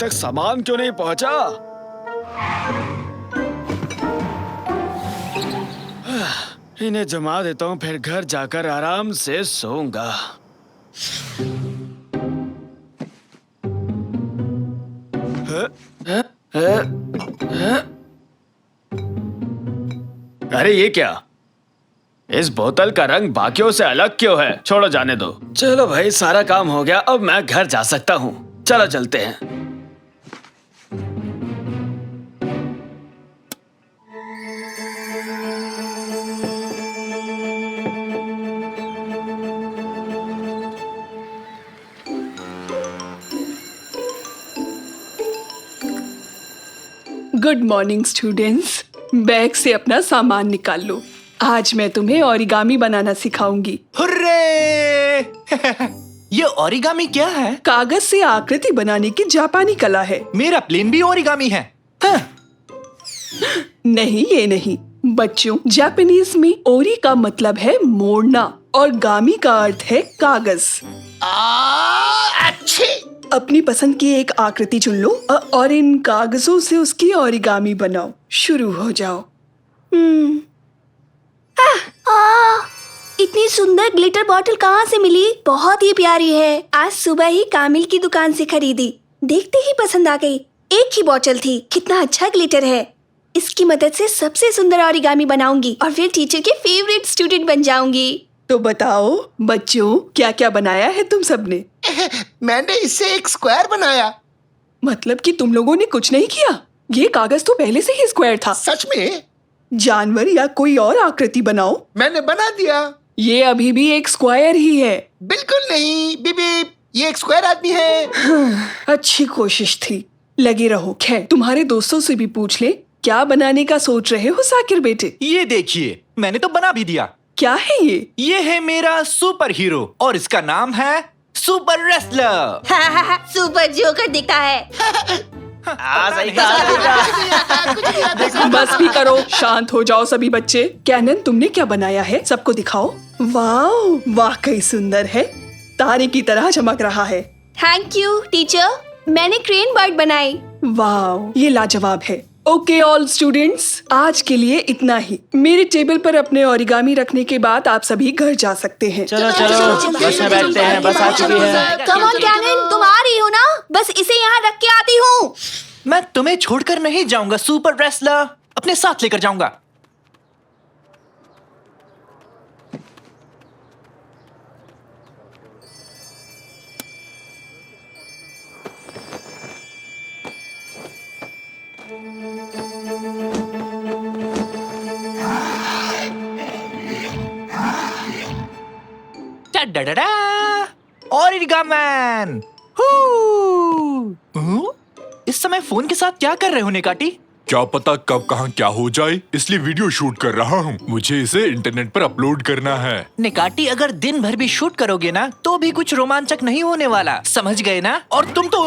तक सामान क्यों नहीं पहुंचा? इन्हें जमा देता हूँ, फिर घर जाकर आराम से सोऊंगा। अरे ये क्या? इस बोतल का रंग बाकियों से अलग क्यों है? छोड़ो, जाने दो। चलो भाई, सारा काम हो गया, अब मैं घर जा सकता हूँ। चलो चलते हैं। Good morning students. बैग से अपना सामान निकाल लो। आज मैं तुम्हें ओरिगामी बनाना सिखाऊंगी। हुर्रे! ये ओरिगामी क्या है? कागज से आकृति बनाने की जापानी कला है। मेरा प्लेन भी ओरिगामी है। हाँ। नहीं, ये नहीं बच्चों, जापानीज में ओरी का मतलब है मोड़ना और गामी का अर्थ है कागज। अच्छी। अपनी पसंद की एक आकृति चुन लो और इन कागजों से उसकी ओरिगामी बनाओ। शुरू हो जाओ। इतनी सुंदर ग्लिटर बॉटल कहाँ से मिली? बहुत ही प्यारी है। आज सुबह ही कामिल की दुकान से खरीदी। देखते ही पसंद आ गई। एक ही बॉटल थी। कितना अच्छा ग्लिटर है। इसकी मदद से सबसे सुंदर ओरिगामी बनाऊंगी और फिर टीचर के फेवरेट स्टूडेंट बन जाऊंगी। तो बताओ बच्चों, क्या क्या बनाया है तुम सबने? मैंने इससे एक स्क्वायर बनाया। मतलब कि तुम लोगों ने कुछ नहीं किया? ये कागज तो पहले से ही स्क्वायर था। सच में? जानवर या कोई और आकृति बनाओ। मैंने बना दिया। ये अभी भी एक स्क्वायर ही है। बिल्कुल नहीं बीबी, ये एक स्क्वायर आदमी है। अच्छी कोशिश थी। लगे रहो। खैर, तुम्हारे दोस्तों से भी पूछ ले, क्या बनाने का सोच रहे हो साकिर बेटे? ये देखिए, मैंने तो बना भी दिया। क्या है ये? ये है मेरा सुपर हीरो और इसका नाम है सुपर रेसलर। सुपर जोकर दिखता है। बस भी करो, शांत हो जाओ सभी बच्चे। कैनन, तुमने क्या बनाया है? सबको दिखाओ। वाह, वाकई सुंदर है। तारे की तरह चमक रहा है। Thank you teacher. मैंने क्रेन बर्ड बनाई। वाह, ये लाजवाब है। ओके ऑल स्टूडेंट्स, आज के लिए इतना ही। मेरे टेबल पर अपने ओरिगामी रखने के बाद आप सभी घर जा सकते हैं। चलो चलो, बस में बैठते हैं, बस आ चुकी है। कम ऑन कैनन, तुम आ रही हो ना? बस इसे यहाँ रख के आती हूँ। मैं तुम्हें छोड़कर नहीं जाऊंगा सुपर रेसलर, अपने साथ लेकर जाऊंगा। ओरिगामैन! इस समय फोन के साथ क्या कर रहे हो नेकाटी? क्या पता कब कहाँ क्या हो जाए, इसलिए वीडियो शूट कर रहा हूँ। मुझे इसे इंटरनेट पर अपलोड करना है। नेकाटी, अगर दिन भर भी शूट करोगे ना तो भी कुछ रोमांचक नहीं होने वाला, समझ गए ना? और तुम तो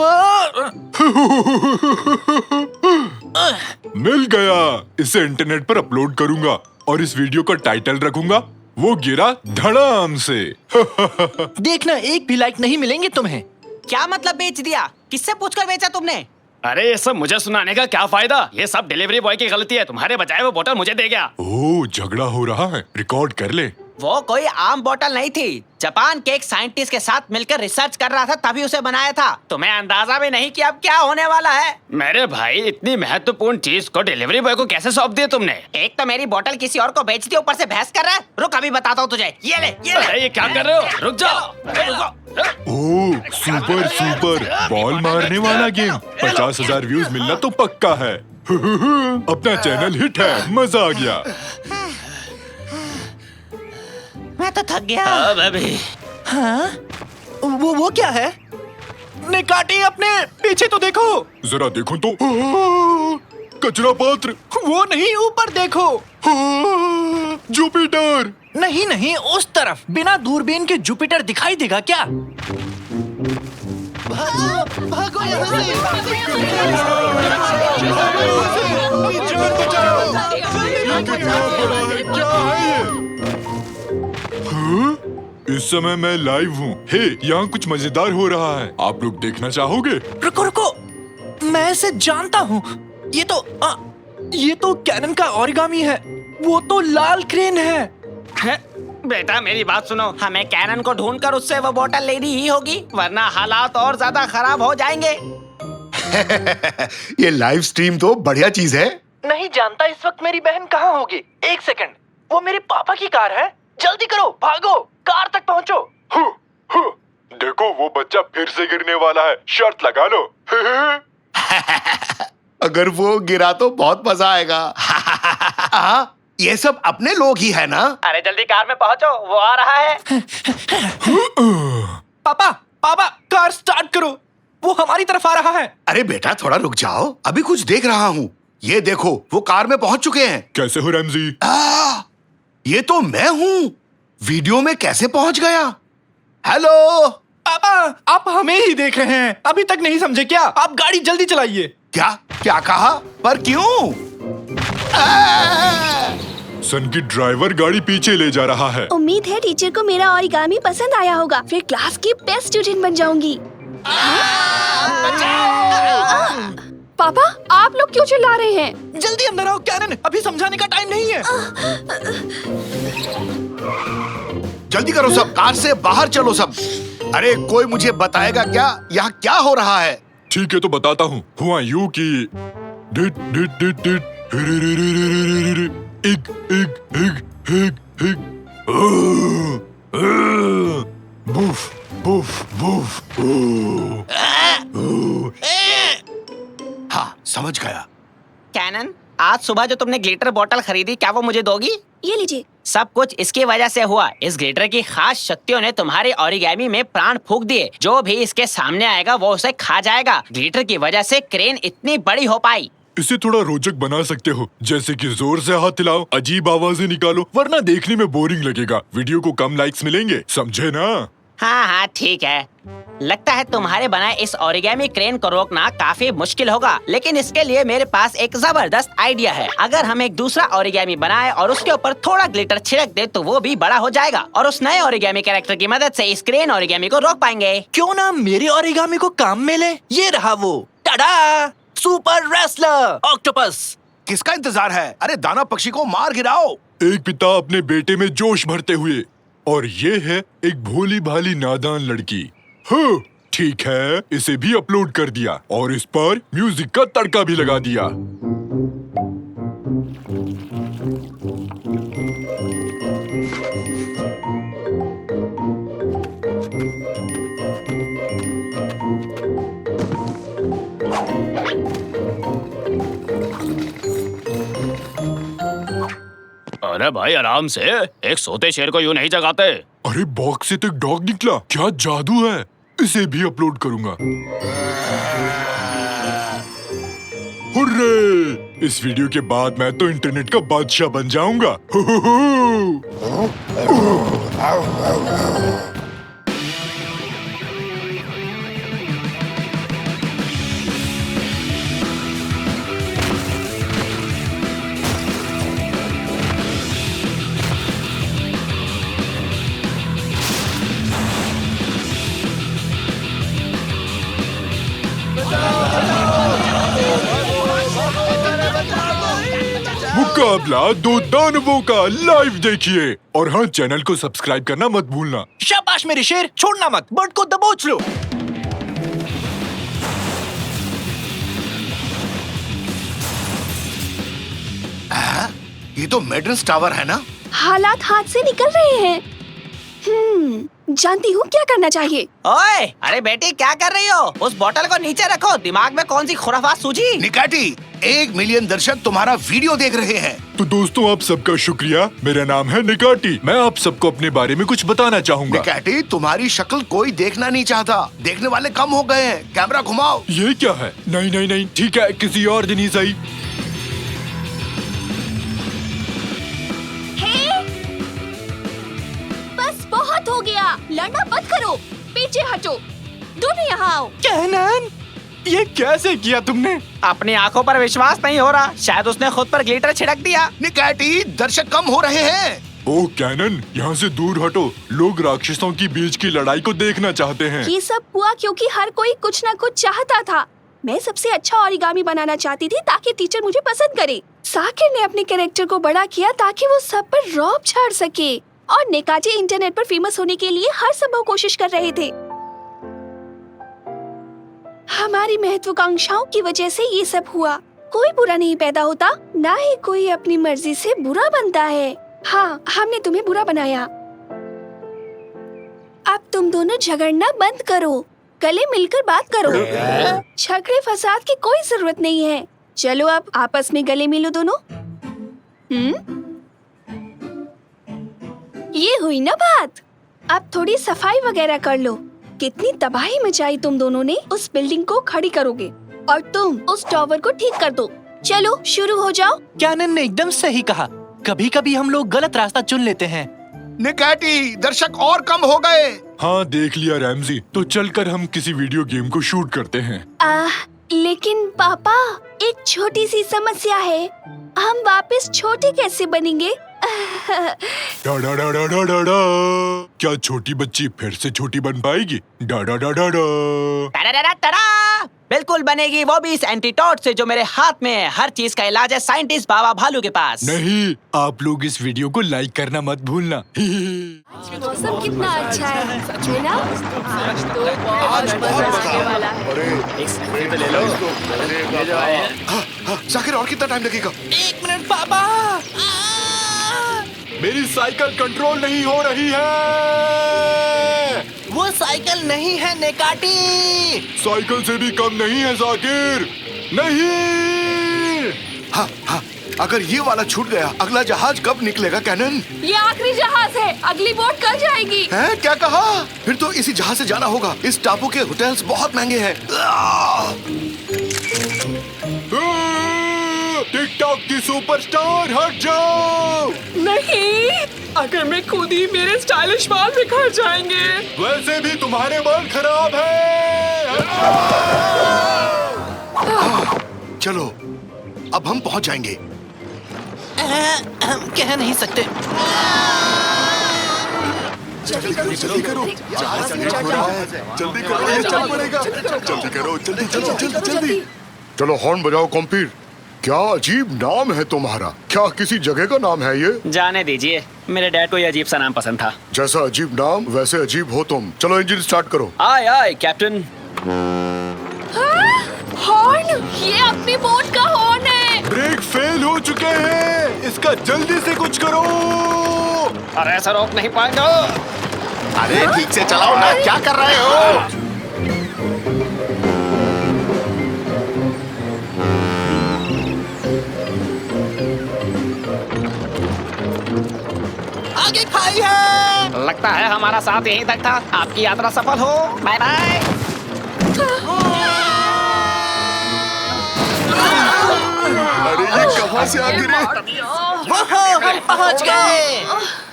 मिल गया। इसे इंटरनेट पर अपलोड करूंगा और इस वीडियो का टाइटल रखूंगा वो गिरा धड़ाम से। देखना, एक भी लाइक नहीं मिलेंगे तुम्हें। क्या मतलब बेच दिया? किससे पूछकर बेचा तुमने? अरे ये सब मुझे सुनाने का क्या फायदा? ये सब डिलीवरी बॉय की गलती है। तुम्हारे बजाय वो बोतल मुझे दे गया। ओह, झगड़ा हो रहा है, रिकॉर्ड कर ले। वो कोई आम बोतल नहीं थी। जापान के एक साइंटिस्ट के साथ मिलकर रिसर्च कर रहा था, तभी उसे बनाया था। तुम्हें अंदाजा भी नहीं कि अब क्या होने वाला है। मेरे भाई, इतनी महत्वपूर्ण चीज को डिलीवरी बॉय को कैसे सौंप दिया तुमने? एक तो मेरी बोतल किसी और को बेच दी, ऊपर से बहस कर रहा है। रुक, अभी बताता हूँ तुझे। ये ले, ये ले। अरे ये क्या कर रहे हो? रुक जाओ। अरे रुको। ओह, सुपर सुपर बॉल मारने वाला गेम। 50,000 व्यूज मिलना तो पक्का है। अपना चैनल हिट है, मजा आ गया। मैं तो थक गया। अब अभी हाँ? वो क्या है? नेकाटी, अपने पीछे तो देखो। जरा देखो तो। कचरा पात्र। वो नहीं, ऊपर देखो। जुपिटर। नहीं नहीं, उस तरफ। बिना दूरबीन के जुपिटर दिखाई देगा क्या? भागो, भागो यहाँ से। क्या है ये? हाँ? इस समय मैं लाइव हूँ। हे, यहाँ कुछ मजेदार हो रहा है। आप लोग देखना चाहोगे? रुको रुको, मैं इसे जानता हूँ। ये तो कैनन का ओरिगामी है। वो तो लाल क्रेन है। बेटा मेरी बात सुनो, हमें कैनन को ढूंढकर उससे वो बोतल लेनी ही होगी, वरना हालात और ज्यादा खराब हो जाएंगे। ये लाइव स्ट्रीम तो बढ़िया चीज है। नहीं जानता इस वक्त मेरी बहन कहाँ होगी। एक सेकंड, वो मेरे पापा की कार है। जल्दी करो, भागो, कार तक पहुँचो। देखो वो बच्चा फिर से गिरने वाला है, शर्त लगा लो। अगर वो गिरा तो बहुत मजा आएगा। ये सब अपने लोग ही है ना? अरे जल्दी कार में पहुंचो, वो आ रहा है। पापा, कार स्टार्ट करो, वो हमारी तरफ आ रहा है। अरे बेटा थोड़ा रुक जाओ, अभी कुछ देख रहा हूँ। ये देखो वो कार में पहुंच चुके हैं। कैसे हो रैमजी? ये तो मैं हूँ। वीडियो में कैसे पहुंच गया? हेलो पापा, आप हमें ही देख रहे हैं, अभी तक नहीं समझे क्या? आप गाड़ी जल्दी चलाइए। क्या कहा? पर क्यों? सन की ड्राइवर गाड़ी पीछे ले जा रहा है। उम्मीद है टीचर को मेरा ओरिगामी पसंद आया होगा, फिर क्लास की बेस्ट स्टूडेंट बन जाऊंगी। पापा, आप लोग क्यों चिल्ला रहे हैं? जल्दी अंदर आओ कैनन, अभी समझाने का टाइम नहीं है। जल्दी करो सब, कार से बाहर चलो सब। अरे कोई मुझे बताएगा क्या यहाँ क्या हो रहा है? ठीक है तो बताता हूँ। हुआ यूं कि डिट डिट डिट डिट इग इग इग इग इग बुफ बुफ बुफ। हाँ समझ गया। कैनन, आज सुबह जो तुमने ग्लिटर बोतल खरीदी, क्या वो मुझे दोगी? ये लीजिए। सब कुछ इसकी वजह से हुआ। इस ग्लिटर की खास शक्तियों ने तुम्हारे ओरिगामी में प्राण फूंक दिए। जो भी इसके सामने आएगा वो उसे खा जाएगा। ग्लिटर की वजह से क्रेन इतनी बड़ी हो पाई। इसे थोड़ा रोचक बना सकते हो, जैसे कि जोर से हाथ हिलाओ, अजीब आवाजें निकालो, वरना देखने में बोरिंग लगेगा। वीडियो को कम लाइक्स मिलेंगे, समझे ना? हाँ ठीक है। लगता है तुम्हारे बनाए इस ओरिगामी क्रेन को रोकना काफी मुश्किल होगा, लेकिन इसके लिए मेरे पास एक जबरदस्त आइडिया है। अगर हम एक दूसरा ओरिगामी बनाए और उसके ऊपर थोड़ा ग्लिटर छिड़क दे तो वो भी बड़ा हो जाएगा और उस नए ओरिगामी कैरेक्टर की मदद से इस क्रेन ओरिगामी को रोक पाएंगे। क्यों ना मेरे ओरिगामी को काम में ले। ये रहा वो, टाडा, सुपर रेसलर ऑक्टोपस। किसका इंतजार है? अरे दाना पक्षी को मार गिराओ। एक पिता अपने बेटे में जोश भरते हुए, और ये है एक भोली भाली नादान लड़की। हाँ, ठीक है, इसे भी अपलोड कर दिया और इस पर म्यूजिक का तड़का भी लगा दिया। अरे भाई आराम से, एक सोते शेर को यूं नहीं जगाते। अरे बॉक्स से तो एक डॉग निकला, क्या जादू है। इसे भी अपलोड करूंगा। हुर्रे! इस वीडियो के बाद मैं तो इंटरनेट का बादशाह बन जाऊंगा। मुकाबला दो दानवों का लाइव देखिए, और हाँ, चैनल को सब्सक्राइब करना मत भूलना। शाबाश मेरे शेर, छोड़ना मत, बर्ड को दबोच लो। ये तो मेड्रस टावर है ना? हालात हाथ से निकल रहे हैं। जानती हूँ क्या करना चाहिए। ओए, अरे बेटी क्या कर रही हो? उस बोतल को नीचे रखो। दिमाग में कौन सी खुराफात सूझी? निकाटी, 1 मिलियन दर्शक तुम्हारा वीडियो देख रहे हैं। तो दोस्तों, आप सबका शुक्रिया। मेरा नाम है निकाटी। मैं आप सबको अपने बारे में कुछ बताना चाहूंगा। निकाटी, तुम्हारी शक्ल कोई देखना नहीं चाहता। देखने वाले कम हो गए हैं। कैमरा घुमाओ। ये क्या है? नहीं नहीं नहीं, ठीक है, किसी और दिन ही सही। बस बहुत हो गया, लड़ना बंद करो, पीछे हटो, दोनों यहाँ आओ। कैनन, ये कैसे किया तुमने? अपनी आंखों पर विश्वास नहीं हो रहा। शायद उसने खुद पर ग्लिटर छिड़क दिया। निकाटी, दर्शक कम हो रहे हैं। ओह कैनन, यहाँ से दूर हटो। लोग राक्षसों की बीच की लड़ाई को देखना चाहते हैं। ये सब हुआ क्योंकि हर कोई कुछ न कुछ चाहता था। मैं सबसे अच्छा ओरिगामी बनाना चाहती थी ताकि टीचर मुझे पसंद करे। साकिर ने अपने कैरेक्टर को बड़ा किया ताकि वो सब पर रौब झाड़ सके, और नेकाजी इंटरनेट पर फेमस होने के लिए हर संभव कोशिश कर रहे थे। हमारी महत्वाकांक्षाओं की वजह से ये सब हुआ। कोई बुरा नहीं पैदा होता, ना ही कोई अपनी मर्जी से बुरा बनता है। हाँ, हमने तुम्हें बुरा बनाया। अब तुम दोनों झगड़ना बंद करो, गले मिलकर बात करो। झगड़े फसाद की कोई जरूरत नहीं है। चलो अब आपस में गले मिलो दोनों। ये हुई ना बात। अब थोड़ी सफाई वगैरह कर लो। कितनी तबाही मचाई तुम दोनों ने। उस बिल्डिंग को खड़ी करोगे और तुम उस टावर को ठीक कर दो। चलो शुरू हो जाओ। कैनन ने एकदम सही कहा। कभी कभी हम लोग गलत रास्ता चुन लेते हैं। निकाटी, दर्शक और कम हो गए। हाँ देख लिया रैमजी, तो चलकर हम किसी वीडियो गेम को शूट करते हैं। लेकिन पापा, एक छोटी सी समस्या है। हम वापस छोटे कैसे बनेंगे? डा डा डा डा डा डा डा। क्या छोटी बच्ची फिर से छोटी बन पाएगी? डा डा डा डा डा। टड़ा, बिल्कुल बनेगी, वो भी इस एंटीडोट से जो मेरे हाथ में है। हर चीज का इलाज है साइंटिस्ट बाबा भालू के पास। नहीं, आप लोग इस वीडियो को लाइक करना मत भूलना। मौसम कितना अच्छा है ना? आज बहुत मजा आने वाला है। एक सेल्फी तो ले लो। ये जो आए हैं। जाकिर, और कितना टाइम लगेगा? 1 मिनट पापा। मेरी साइकिल कंट्रोल नहीं हो रही है। वो साइकिल नहीं है नेकाटी। साइकिल से भी कम नहीं है जाकिर। नहीं। हाँ हाँ, अगर ये वाला छूट गया, अगला जहाज कब निकलेगा कैनन? ये आखिरी जहाज है। अगली बोट कल जाएगी। हैं? क्या कहा? फिर तो इसी जहाज से जाना होगा। इस टापू के होटल्स बहुत महंगे हैं। टिकटॉक की सुपरस्टार, हट जाओ। नहीं, अगर मैं खुद ही, मेरे स्टाइलिश बाल बिखर जाएंगे। वैसे भी तुम्हारे बाल खराब है। चलो, अब हम पहुंच जाएंगे। हम कह नहीं सकते। जल्दी करो, जहाज से चढ़ रहा है। जल्दी करो, ये चल पड़ेगा। जल्दी करो, जल्दी जल्दी जल्दी जल्दी। चलो हॉर्न बजाओ कॉम्पीर। क्या अजीब नाम है तुम्हारा। क्या किसी जगह का नाम है ये? जाने दीजिए, मेरे डैड को ये अजीब सा नाम पसंद था। जैसा अजीब नाम वैसे अजीब हो तुम। चलो इंजन स्टार्ट करो। आए आए कैप्टन। हॉर्न, ये अपनी बोट का हॉर्न है। ब्रेक फेल हो चुके हैं, इसका जल्दी से कुछ करो। अरे ऐसा रोक नहीं पाएगा। अरे ठीक से चलाओ ना, क्या कर रहे हो? आगे खाई है। लगता है हमारा साथ यहीं तक था। आपकी यात्रा सफल हो। Bye bye. अरे ये कहां से आ गिरे? हम पहुंच गए।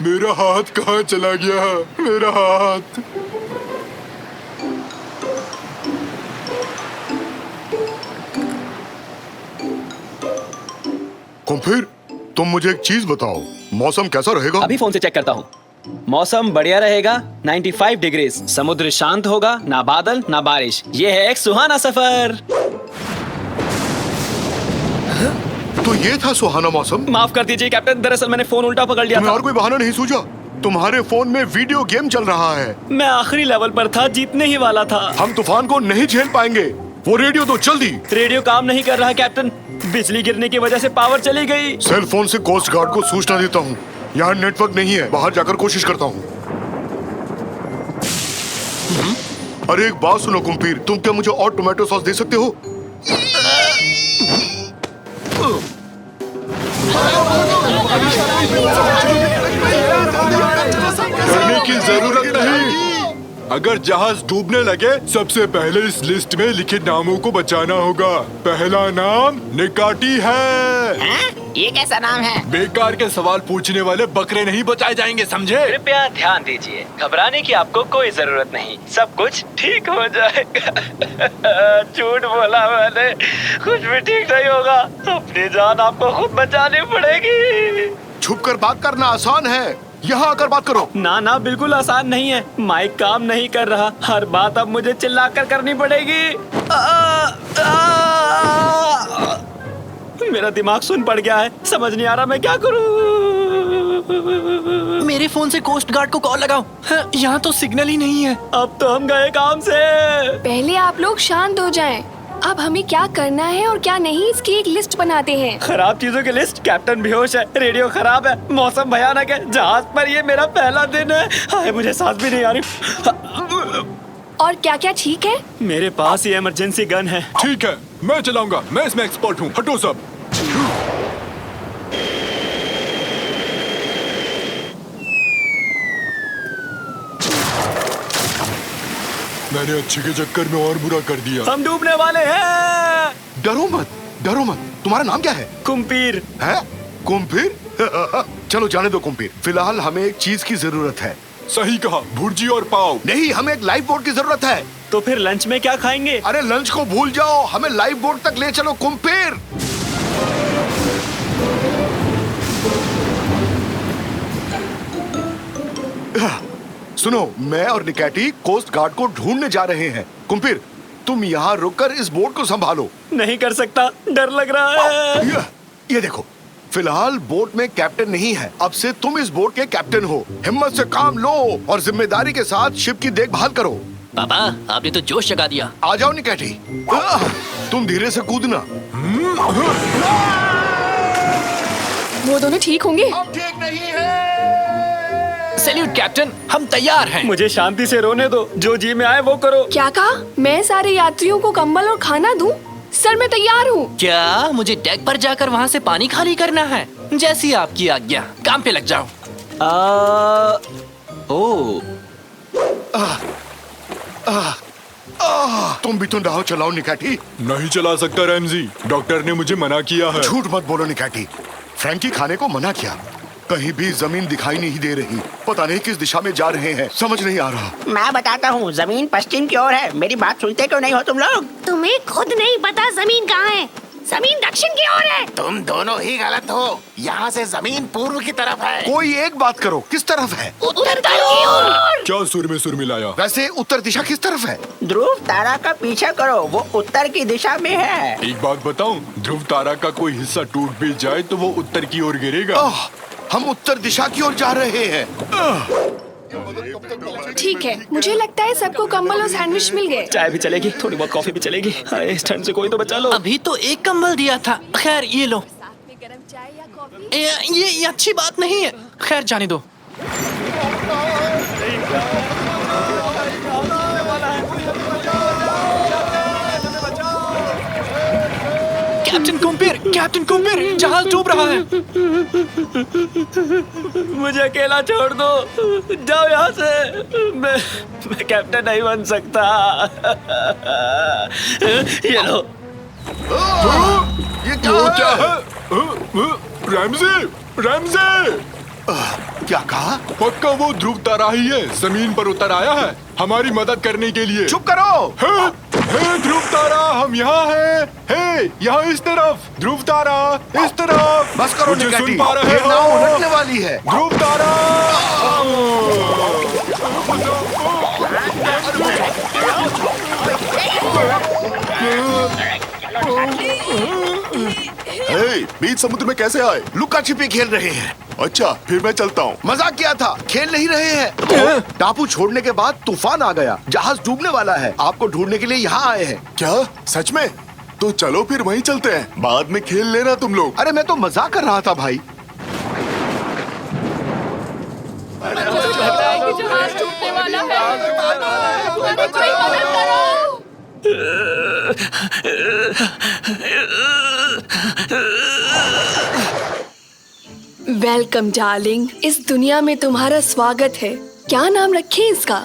मेरा हाथ कहाँ चला गया? मेरा हाथ। कॉम्पीर, तुम मुझे एक चीज बताओ, मौसम कैसा रहेगा? अभी फोन से चेक करता हूँ। मौसम बढ़िया रहेगा, 95 डिग्रीज। समुद्र शांत होगा, ना बादल ना बारिश। ये है एक सुहाना सफर। तो ये था सुहाना मौसम। माफ कर दीजिए कैप्टन, दरअसल मैंने फोन उल्टा पकड़ लिया तुम्हें था। और कोई बहाना नहीं सूझा? तुम्हारे फोन में वीडियो गेम चल रहा है। मैं आखिरी लेवल पर था, जीतने ही वाला था। हम तूफान को नहीं झेल पाएंगे। वो रेडियो तो जल्दी। रेडियो काम नहीं कर रहा कैप्टन, बिजली गिरने की वजह से पावर चली गई। सेल फोन से कोस्ट गार्ड को सूचना देता हूँ। यहाँ नेटवर्क नहीं है, बाहर जाकर कोशिश करता हूँ। अरे एक बात सुनो कुम्पीर, तुम क्या मुझे और टोमेटो सॉस दे सकते हो? करने की जरूरत नहीं। अगर जहाज डूबने लगे, सबसे पहले इस लिस्ट में लिखे नामों को बचाना होगा। पहला नाम निकाटी है। ये कैसा नाम है? बेकार के सवाल पूछने वाले बकरे नहीं बचाए जाएंगे, समझे? कृपया ध्यान दीजिए, घबराने की आपको कोई जरूरत नहीं। सब कुछ ठीक हो जाएगा। झूठ बोला मैंने, कुछ भी ठीक नहीं होगा। अपनी जान आपको खुद बचानी पड़ेगी। छुपकर बात करना आसान है, यहाँ आकर बात करो। ना ना, बिल्कुल आसान नहीं है। माइक काम नहीं कर रहा। हर बात अब मुझे चिल्लाकर करनी पड़ेगी। मेरा दिमाग सुन पड़ गया है। समझ नहीं आ रहा मैं क्या करूं। मेरे फोन से कोस्ट गार्ड को कॉल लगाओ। यहाँ तो सिग्नल ही नहीं है। अब तो हम गए काम से। पहले आप लोग शांत हो जाएं। अब हमें क्या करना है और क्या नहीं, इसकी एक लिस्ट बनाते हैं। खराब चीजों की लिस्ट। कैप्टन बेहोश है, रेडियो खराब है, मौसम भयानक है, जहाज पर ये मेरा पहला दिन है। हाय, मुझे सांस भी नहीं आ रही। और क्या क्या ठीक है? मेरे पास ये इमरजेंसी गन है। ठीक है, मैं चलाऊंगा। मैं इसमें एक्सपर्ट हूँ। हटो सब। मैंने अच्छे के चक्कर में और बुरा कर दिया। हम डूबने वाले हैं। डरो मत, डरो मत। तुम्हारा नाम क्या है? कुम्पीर। है कुम्पीर? चलो जाने दो कुम्पीर। फिलहाल हमें एक चीज की जरूरत है। सही कहा, भुर्जी और पाव। नहीं, हमें एक लाइफ बोट की जरूरत है। तो फिर लंच में क्या खाएंगे? अरे लंच को भूल जाओ, हमें लाइफ बोट तक ले चलो कुम्पीर। सुनो, मैं और निकैटी कोस्ट गार्ड को ढूंढने जा रहे हैं। कुम्पीर, तुम यहाँ रुककर इस बोट को संभालो। नहीं कर सकता, डर लग रहा है। ये देखो, फिलहाल बोट में कैप्टन नहीं है। अब से तुम इस बोट के कैप्टन हो। हिम्मत से काम लो और जिम्मेदारी के साथ शिप की देखभाल करो। पापा, आपने तो जोश जगा दिया। आ जाओ निकैटी। तुम धीरे से कूदना। वो दोनों ठीक होंगे? अब ठीक नहीं है। सैल्यूट कैप्टन, हम तैयार हैं। मुझे शांति से रोने दो। जो जी में आए वो करो। क्या कहा? मैं सारे यात्रियों को कंबल और खाना दूं? सर, मैं तैयार हूँ। क्या मुझे डेक पर जाकर वहाँ से पानी खाली करना है? जैसी आपकी आज्ञा। काम पे लग जाओ। तुम भी तो नाव चलाओ निकैटी। नहीं चला सकता रैमजी। डॉक्टर ने मुझे मना किया है। झूठ मत बोलो निकैटी। फ्रैंकी खाने को मना किया। कहीं भी जमीन दिखाई नहीं दे रही। पता नहीं किस दिशा में जा रहे हैं। समझ नहीं आ रहा। मैं बताता हूँ, जमीन पश्चिम की ओर है। मेरी बात सुनते क्यों नहीं हो तुम लोग? तुम्हें खुद नहीं पता जमीन कहाँ है? जमीन दक्षिण की ओर है। तुम दोनों ही गलत हो। यहाँ से जमीन पूर्व की तरफ है। कोई एक बात करो, किस तरफ है? उत्तर की ओर। क्या सुर में सुर मिलाया? वैसे उत्तर दिशा किस तरफ है? ध्रुव तारा का पीछा करो, वो उत्तर की दिशा में है। एक बात बताऊं, ध्रुव तारा का कोई हिस्सा टूट भी जाए तो वो उत्तर की ओर गिरेगा। हम उत्तर दिशा की ओर जा रहे हैं। ठीक है, मुझे लगता है सबको कंबल और सैंडविच मिल गए। चाय भी चलेगी, थोड़ी बहुत कॉफी भी चलेगी। हाय, इस ठंड से कोई तो बचा लो। अभी तो एक कंबल दिया था। खैर, ये लो। गरम चाय या कॉफी? ये अच्छी बात नहीं है। खैर, जाने दो। कैप्टन कुम्पीर, जहाज डूब रहा है। मुझे अकेला छोड़ दो। जाओ यहाँ से। मैं कैप्टन नहीं बन सकता। ये लो। ये क्या है? Ramsay, Ramsay! क्या कहा? पक्का वो ध्रुव तारा ही है। जमीन पर उतर आया है हमारी मदद करने के लिए। चुप करो। हे ध्रुव तारा, हम यहाँ हैं। हे, यहाँ इस तरफ। ध्रुव तारा, इस तरफ। बस करो मुझे निकैटी। सुन पा रहे ये हो? नाव उलटने वाली है। ध्रुव तारा। बीच समुद्र में कैसे आए? लुका छिपी खेल रहे हैं। अच्छा, फिर मैं चलता हूँ। मजाक किया था, खेल नहीं रहे हैं। टापू छोड़ने के बाद तूफान आ गया। जहाज डूबने वाला है। आपको ढूंढने के लिए यहाँ आए हैं। क्या सच में? तो चलो फिर वहीं चलते हैं। बाद में खेल लेना तुम लोग। अरे मैं तो मजाक कर रहा था भाई। जहाज टूटने वाला है। कोई मदद करो। वेलकम डार्लिंग, इस दुनिया में तुम्हारा स्वागत है। क्या नाम रखें इसका?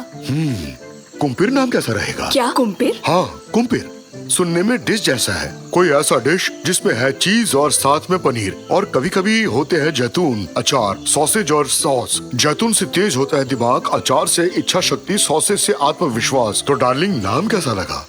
कुम्पीर नाम कैसा रहेगा? क्या कुम्पीर? हाँ, कुम्पीर। सुनने में डिश जैसा है। कोई ऐसा डिश जिसमें है चीज और साथ में पनीर, और कभी कभी होते हैं जैतून, अचार, सॉसेज और सॉस। जैतून से तेज होता है दिमाग, अचार से इच्छा शक्ति, सॉसेज से आत्मविश्वास। तो डार्लिंग, नाम कैसा लगा?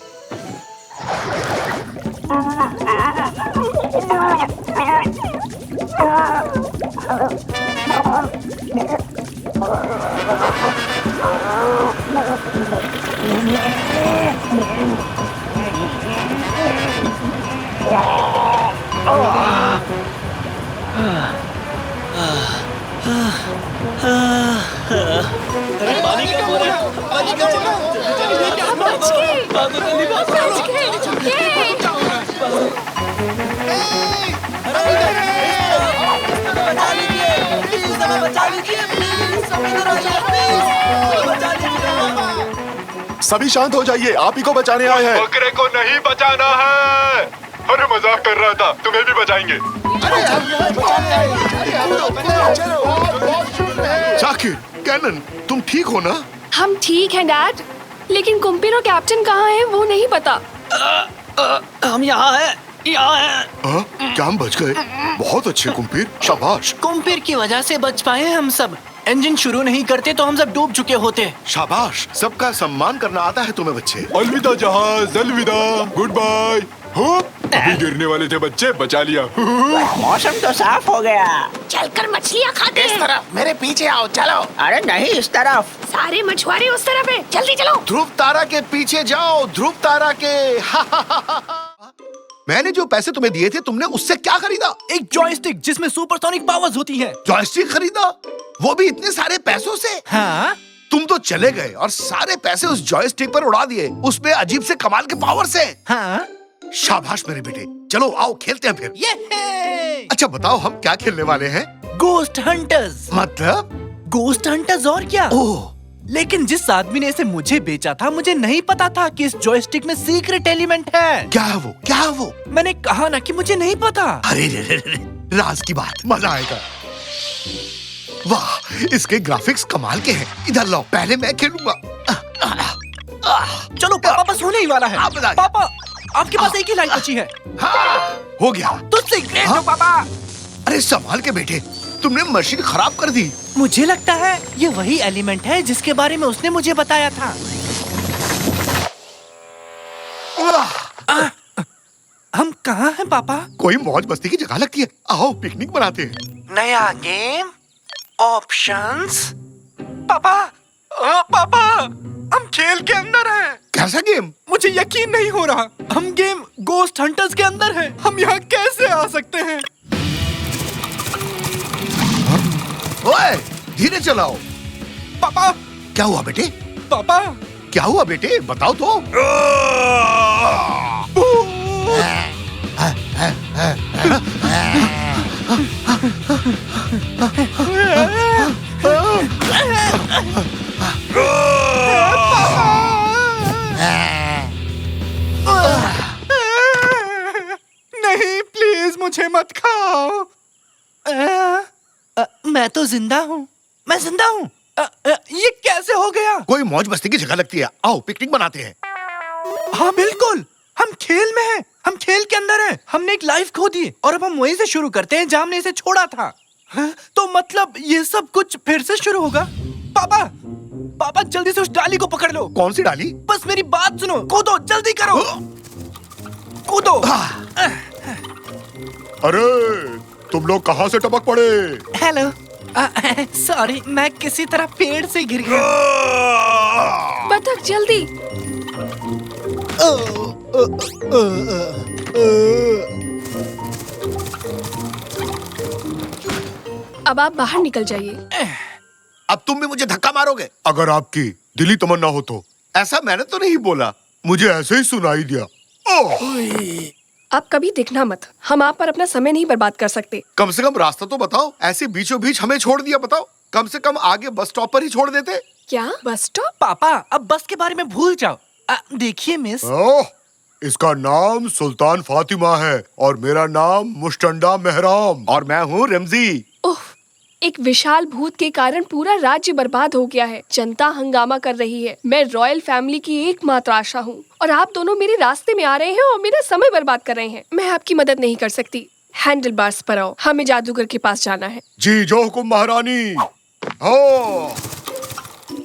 सभी शांत हो जाइए, आप ही को बचाने आए हैं। बकरे को नहीं बचाना है। अरे मजाक कर रहा था, तुम्हें भी बचाएंगे। जाकिर, कैनन, तुम ठीक हो ना? हम ठीक हैं डैड, लेकिन कुम्पीर और कैप्टन कहाँ हैं वो नहीं पता। हम यहाँ हैं। क्या हम बच गए? बहुत अच्छे कुम्पीर, शाबाश। कुम्पीर की वजह से बच पाए हम सब। इंजन शुरू नहीं करते तो हम सब डूब चुके होते। शाबाश, सबका सम्मान करना आता है तुम्हें बच्चे। अलविदा जहाज, अलविदा, गुड बाय। अभी गिरने वाले थे बच्चे, बचा लिया। मौसम तो साफ हो गया। चलकर मछलियाँ खाते इस तरफ, मेरे पीछे आओ, चलो। अरे नहीं, इस तरफ। सारे मछुआरे उस तरफ हैं, जल्दी चलो। ध्रुव तारा के पीछे जाओ, ध्रुव तारा के। मैंने जो पैसे तुम्हें दिए थे, तुमने उससे क्या खरीदा? एक जॉयस्टिक जिसमें सुपरसोनिक पावर्स होती है। जॉयस्टिक खरीदा? वो भी इतने सारे पैसों से? हाँ? तुम तो चले गए और सारे पैसे उस जॉयस्टिक पर उड़ा दिए, उसमें अजीब से कमाल के पावर से। हाँ? शाबाश मेरे बेटे, चलो आओ खेलते हैं फिर। ये अच्छा बताओ, हम क्या खेलने वाले हैं? Ghost hunters. मतलब? गोस्ट हंटर्स और क्या? ओह, लेकिन जिस आदमी ने इसे मुझे बेचा था, मुझे नहीं पता था कि इस जॉयस्टिक में सीक्रेट एलिमेंट है। क्या है वो? क्या है वो? मैंने कहा ना कि मुझे नहीं पता। अरे रे रे रे, राज की बात, मजा आएगा। वाह, इसके ग्राफिक्स कमाल के हैं। इधर लाओ, पहले मैं खेलूंगा। चलो पापा, बस होने ही वाला है। आप बताइए। पापा, आपके पास एक ही लाइन बची है। हाँ, हो गया। तुझसे ग्रेट हो पापा। अरे संभाल के बेटे, तुमने मशीन खराब कर दी। मुझे लगता है ये वही एलिमेंट है जिसके बारे में उसने मुझे बताया था। हम कहाँ हैं पापा? कोई मौज मस्ती की जगह लगती है, आओ पिकनिक मनाते हैं। नया गेम, ऑप्शंस। पापा, पापा, हम खेल के अंदर हैं। कैसा गेम? मुझे यकीन नहीं हो रहा। हम गेम गोस्ट हंटर्स के अंदर हैं। हम यहाँ कैसे आ सकते हैं? ओए, धीरे चलाओ। पापा, क्या हुआ बेटे? पापा, क्या हुआ बेटे, बताओ तो। नहीं, प्लीज मुझे मत खाओ। मैं तो जिंदा हूँ। मैं जिंदा हूँ। ये कैसे हो गया? कोई मौज मस्ती की जगह लगती है, आओ पिकनिक मनाते हैं। हाँ बिल्कुल, हम खेल में हैं। हम खेल के अंदर हैं। हमने एक लाइफ खो दी और अब हम वहीं से शुरू करते हैं जहाँ हमने इसे छोड़ा था। हाँ? तो मतलब ये सब कुछ फिर से शुरू होगा? पापा, पापा जल्दी से उस डाली को पकड़ लो। कौन सी डाली? बस मेरी बात सुनो, कूदो, जल्दी करो, कूदो। अरे तुम लोग कहाँ से टपक पड़े? हेलो, सॉरी, मैं किसी तरह पेड़ से गिर गया। बतख जल्दी। अब आप बाहर निकल जाइए। अब तुम भी मुझे धक्का मारोगे? अगर आपकी दिली तमन्ना हो तो। ऐसा मैंने तो नहीं बोला, मुझे ऐसे ही सुनाई दिया। ओह! आप कभी दिखना मत, हम आप पर अपना समय नहीं बर्बाद कर सकते। कम से कम रास्ता तो बताओ, ऐसे बीचों बीच हमें छोड़ दिया। बताओ, कम से कम आगे बस स्टॉप पर ही छोड़ देते। क्या बस स्टॉप? पापा, अब बस के बारे में भूल जाओ। देखिए मिस, ओह, इसका नाम सुल्तान फातिमा है और मेरा नाम मुस्टंडा मेहराम और मैं हूँ रमजी। ओह, एक विशाल भूत के कारण पूरा राज्य बर्बाद हो गया है। जनता हंगामा कर रही है। मैं रॉयल फैमिली की एकमात्र आशा हूँ और आप दोनों मेरे रास्ते में आ रहे हैं और मेरा समय बर्बाद कर रहे हैं। मैं आपकी मदद नहीं कर सकती। हैंडल बार्स पर आओ, हमें जादूगर के पास जाना है। जी जो हुकुम महारानी। हो,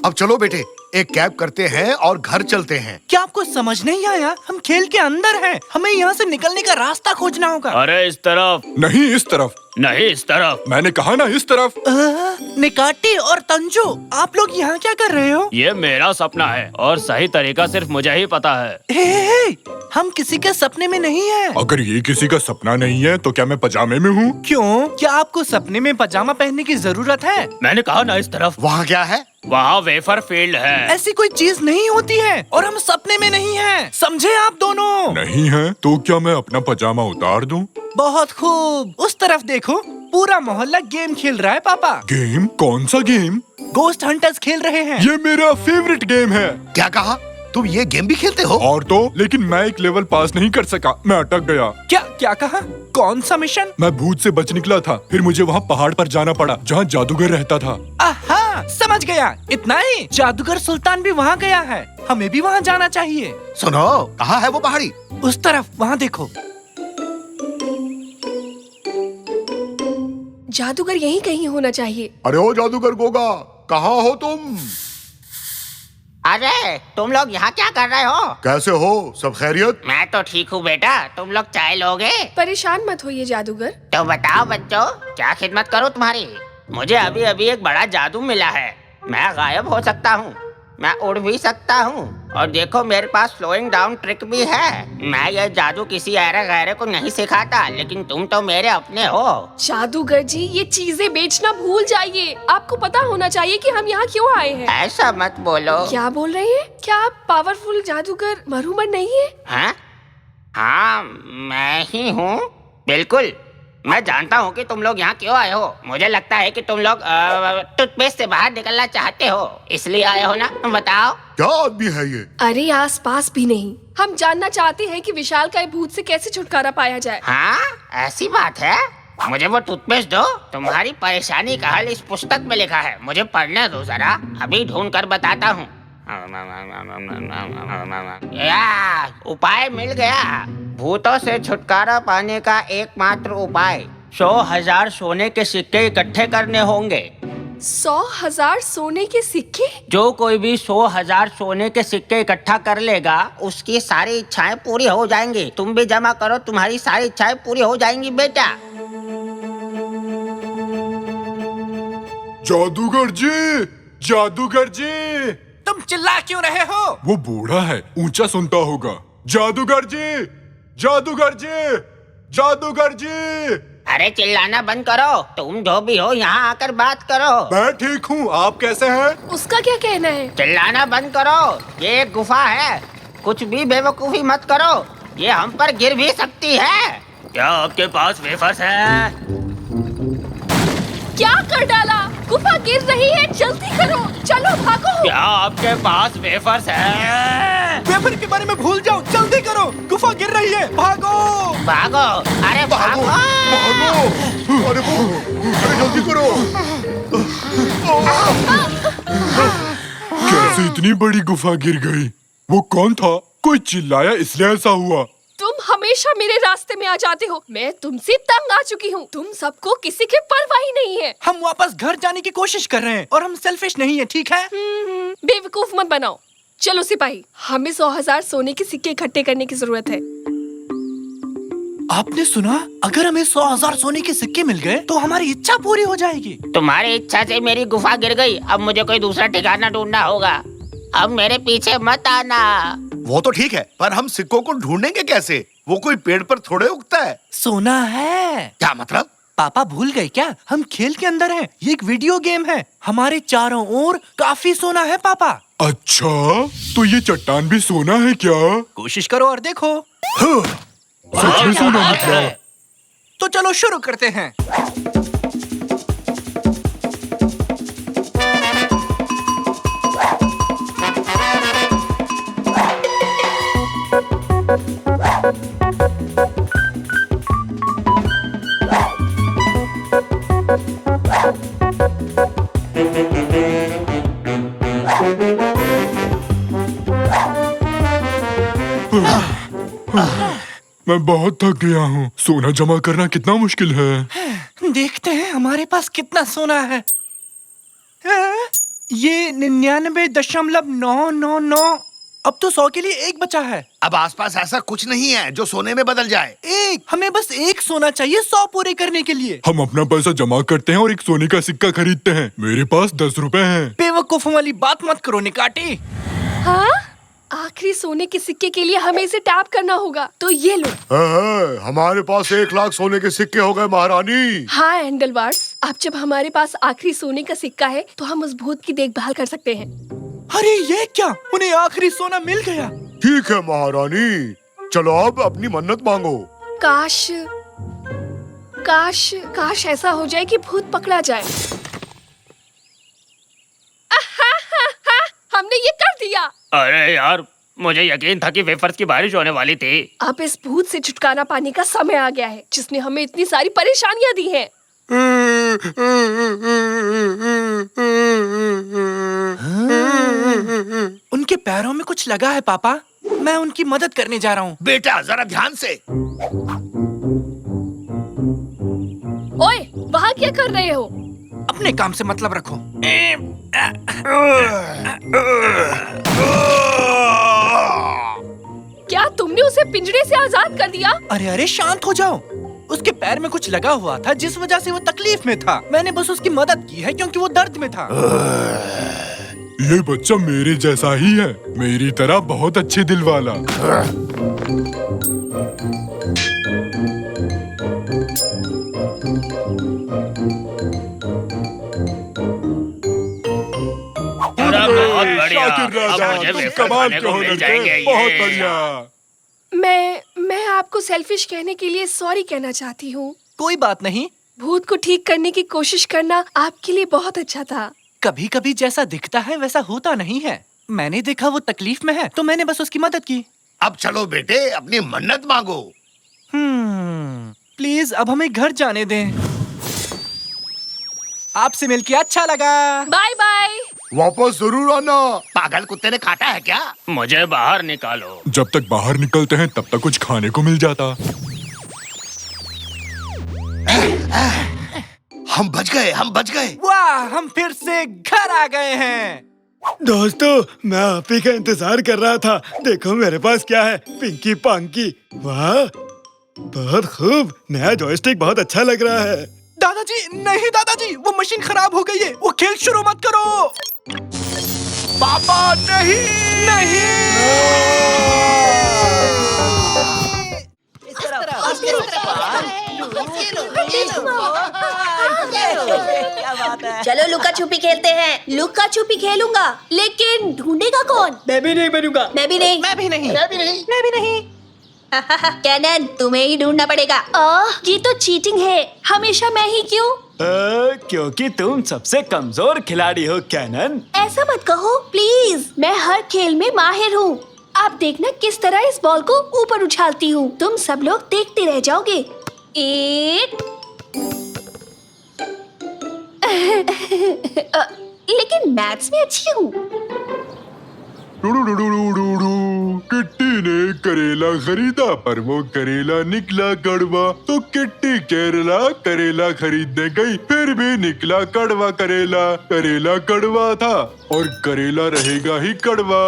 अब चलो बेटे, एक कैब करते हैं और घर चलते हैं। क्या आपको समझ नहीं आया? हम खेल के अंदर हैं। हमें यहाँ से निकलने का रास्ता खोजना होगा। अरे इस तरफ नहीं, इस तरफ। नहीं इस तरफ। मैंने कहा ना इस तरफ। निकाटी और तंजू, आप लोग यहाँ क्या कर रहे हो? ये मेरा सपना है और सही तरीका सिर्फ मुझे ही पता है। हे, हम किसी के सपने में नहीं हैं। अगर ये किसी का सपना नहीं है तो क्या मैं पजामे में हूँ? क्यों? क्या आपको सपने में पजामा पहनने की जरूरत है? मैंने कहा ना इस तरफ। वहाँ क्या है? वहाँ वेफर फील्ड है। ऐसी कोई चीज नहीं होती है और हम सपने में नहीं हैं। समझे आप दोनों? नहीं है तो क्या मैं अपना पजामा उतार दूँ? बहुत खूब, उस तरफ देखो, पूरा मोहल्ला गेम खेल रहा है पापा। गेम? कौन सा गेम? गोस्ट हंटर्स खेल रहे हैं। ये मेरा फेवरेट गेम है। क्या कहा? तुम ये गेम भी खेलते हो? और तो, लेकिन मैं एक लेवल पास नहीं कर सका, मैं अटक गया। क्या क्या कहा? कौन सा मिशन? मैं भूत से बच निकला था, फिर मुझे वहाँ पहाड़ पर जाना पड़ा जहाँ जादूगर रहता था। आहा, समझ गया। इतना ही? जादूगर सुल्तान भी वहाँ गया है, हमें भी वहाँ जाना चाहिए। सुनो, कहाँ है वो पहाड़ी? उस तरफ, वहाँ देखो। जादूगर यहीं कहीं होना चाहिए। अरे ओ जादूगर गोगा, कहाँ हो तुम? अरे तुम लोग यहाँ क्या कर रहे हो? कैसे हो? सब खैरियत? मैं तो ठीक हूँ बेटा, तुम लोग चाय लोगे? परेशान मत होइए जादूगर। तो बताओ बच्चों, क्या खिदमत करूँ तुम्हारी? मुझे अभी अभी एक बड़ा जादू मिला है। मैं गायब हो सकता हूँ, मैं उड़ भी सकता हूँ, और देखो मेरे पास स्लोइंग डाउन ट्रिक भी है। मैं ये जादू किसी ऐरे गैरे को नहीं सिखाता, लेकिन तुम तो मेरे अपने हो। जादूगर जी, ये चीजें बेचना भूल जाइए। आपको पता होना चाहिए कि हम यहाँ क्यों आए हैं। ऐसा मत बोलो। क्या बोल रहे हैं? क्या आप पावरफुल जादूगर मरूमन नहीं है? हाँ हाँ, मैं ही हूँ, बिल्कुल। मैं जानता हूँ कि तुम लोग यहाँ क्यों आए हो। मुझे लगता है कि तुम लोग टूथपेस्ट से बाहर निकलना चाहते हो, इसलिए आए हो ना? बताओ। क्या आदमी है ये? अरे आस पास भी नहीं। हम जानना चाहते हैं कि विशाल का भूत से कैसे छुटकारा पाया जाए। हाँ, ऐसी बात है। मुझे वो टूथपेस्ट दो। तुम्हारी परेशानी का हल इस पुस्तक में लिखा है, मुझे पढ़ने दो जरा, अभी ढूंढ कर बताता हूँ। उपाय मिल गया। भूतों से छुटकारा पाने का एकमात्र उपाय 100,000 सोने के सिक्के इकट्ठे करने होंगे। 100,000 सोने के सिक्के? जो कोई भी 100,000 सोने के सिक्के इकट्ठा कर लेगा, उसकी सारी इच्छाएं पूरी हो जाएंगी। तुम भी जमा करो, तुम्हारी सारी इच्छाएं पूरी हो जाएंगी बेटा। जादूगर जी, जादूगर जी। तुम चिल्ला क्यों रहे हो? वो बूढ़ा है, ऊंचा सुनता होगा। जादूगर जी, जादूगर जी, जादूगर जी। अरे चिल्लाना बंद करो, तुम जो भी हो यहाँ आकर बात करो। मैं ठीक हूँ, आप कैसे हैं? उसका क्या कहना है? चिल्लाना बंद करो, ये एक गुफा है, कुछ भी बेवकूफी मत करो, ये हम पर गिर भी सकती है। क्या आपके पास वेफर्स है? क्या कर डाला? गुफा गिर रही है, जल्दी करो, चलो भागो। क्या आपके पास वेफर्स है? वेफर के बारे में भूल जाओ, जल्दी करो, गुफा गिर रही है, भागो भागो। अरे भागो, भागो! अरे जल्दी करो! कैसे इतनी बड़ी गुफा गिर गई? वो कौन था? कोई चिल्लाया इसलिए ऐसा हुआ। तुम हमेशा मेरे रास्ते में आ जाते हो, मैं तुमसे तंग आ चुकी हूँ। तुम सबको किसी की परवाह ही नहीं है। हम वापस घर जाने की कोशिश कर रहे हैं और हम सेल्फिश नहीं है, ठीक है? बेवकूफ मत बनाओ। चलो सिपाही, हमें 100,000 सोने के सिक्के इकट्ठे करने की जरूरत है। आपने सुना? अगर हमें 100,000 सोने के सिक्के मिल गए तो हमारी इच्छा पूरी हो जाएगी। तुम्हारी इच्छा से मेरी गुफा गिर गई, अब मुझे कोई दूसरा ठिकाना ढूंढना होगा। अब मेरे पीछे मत आना। वो तो ठीक है, पर हम सिक्कों को ढूंढेंगे कैसे? वो कोई पेड़ पर थोड़े उगता है। सोना है। क्या मतलब? पापा भूल गए क्या? हम खेल के अंदर हैं। ये एक वीडियो गेम है। हमारे चारों ओर काफी सोना है पापा। अच्छा, तो ये चट्टान भी सोना है क्या? कोशिश करो और देखो। सच में सोना निकला। तो चलो शुरू करते हैं। मैं बहुत थक गया हूँ। सोना जमा करना कितना मुश्किल है। देखते हैं हमारे पास कितना सोना है। ये 99.999। अब तो 100 के लिए एक बचा है। अब आसपास ऐसा कुछ नहीं है जो सोने में बदल जाए। एक, हमें बस एक सोना चाहिए 100 पूरे करने के लिए। हम अपना पैसा जमा करते हैं और एक सोने का सिक्का खरीदते हैं। मेरे पास 10 रुपए हैं। बेवकूफों वाली बात मत करो निकाटी। हाँ, आखिरी सोने के सिक्के के लिए हमें इसे टैप करना होगा। तो ये लो। हमारे पास 1 लाख सोने के सिक्के हो गए महारानी। हाँ एंडलवार्ड्स, अब जब हमारे पास आखिरी सोने का सिक्का है तो हम उस भूत की देखभाल कर सकते हैं। अरे ये क्या, उन्हें आखिरी सोना मिल गया। ठीक है महारानी, चलो अब अपनी मन्नत मांगो। काश काश काश ऐसा हो जाए कि भूत पकड़ा जाए। हमने ये कर दिया। अरे यार, मुझे यकीन था कि वेफर्स की बारिश होने वाली थी। अब इस भूत से छुटकारा पाने का समय आ गया है जिसने हमें इतनी सारी परेशानियां दी हैं। उनके पैरों में कुछ लगा है पापा, मैं उनकी मदद करने जा रहा हूँ। बेटा जरा ध्यान से। ओए, वहाँ क्या कर रहे हो? अपने काम से मतलब रखो। क्या तुमने उसे पिंजरे से आजाद कर दिया? अरे अरे शांत हो जाओ। उसके पैर में कुछ लगा हुआ था जिस वजह से वो तकलीफ में था। मैंने बस उसकी मदद की है क्योंकि वो दर्द में था। ये बच्चा मेरे जैसा ही है, मेरी तरह बहुत अच्छे दिल वाला। बहुत बढ़िया। शाकिर राजा, अब मुझे तुम वेफर्स कमाल खाने के को हो मिल लड़के, जाएंगे। बहुत ये। बढ़िया। मैं आपको सेल्फिश कहने के लिए सॉरी कहना चाहती हूँ। कोई बात नहीं, भूत को ठीक करने की कोशिश करना आपके लिए बहुत अच्छा था। कभी कभी जैसा दिखता है वैसा होता नहीं है। मैंने देखा वो तकलीफ में है तो मैंने बस उसकी मदद की। अब चलो बेटे अपनी मन्नत मांगो। प्लीज अब हमें घर जाने दें। आपसे मिलके अच्छा लगा। Bye bye. वापस जरूर आना। पागल कुत्ते ने काटा है क्या? मुझे बाहर निकालो। जब तक बाहर निकलते हैं तब तक कुछ खाने को मिल जाता। हम बच गए, हम बच गए। वाह, हम फिर से घर आ गए हैं। दोस्तों, मैं आप ही का इंतजार कर रहा था। देखो मेरे पास क्या है, पिंकी पांकी। वाह, बहुत खूब। नया जॉयस्टिक बहुत अच्छा लग रहा है। दादाजी नहीं, दादाजी वो मशीन खराब हो गई है। वो खेल शुरू मत करो। पापा नहीं, चलो लुका छुपी खेलते हैं। लुका छुपी खेलूंगा, लेकिन ढूंढेगा कौन? मैं भी नहीं बनूंगा। मैं भी नहीं। मैं भी नहीं। मैं भी नहीं। कैनन, तुम्हें ही ढूंढना पड़ेगा। ये तो चीटिंग है। हमेशा मैं ही क्यों? क्योंकि तुम सबसे कमजोर खिलाड़ी हो कैनन। ऐसा मत कहो प्लीज। मैं हर खेल में माहिर हूँ। आप देखना किस तरह इस बॉल को ऊपर उछालती हूँ। तुम सब लोग देखते रह जाओगे। एक लेकिन मैथ्स में अच्छी हूँ। किट्टी ने करेला खरीदा पर वो करेला निकला कड़वा, तो किट्टी केरला करेला खरीदने गई, फिर भी निकला कड़वा करेला। करेला कड़वा था और करेला रहेगा ही कड़वा।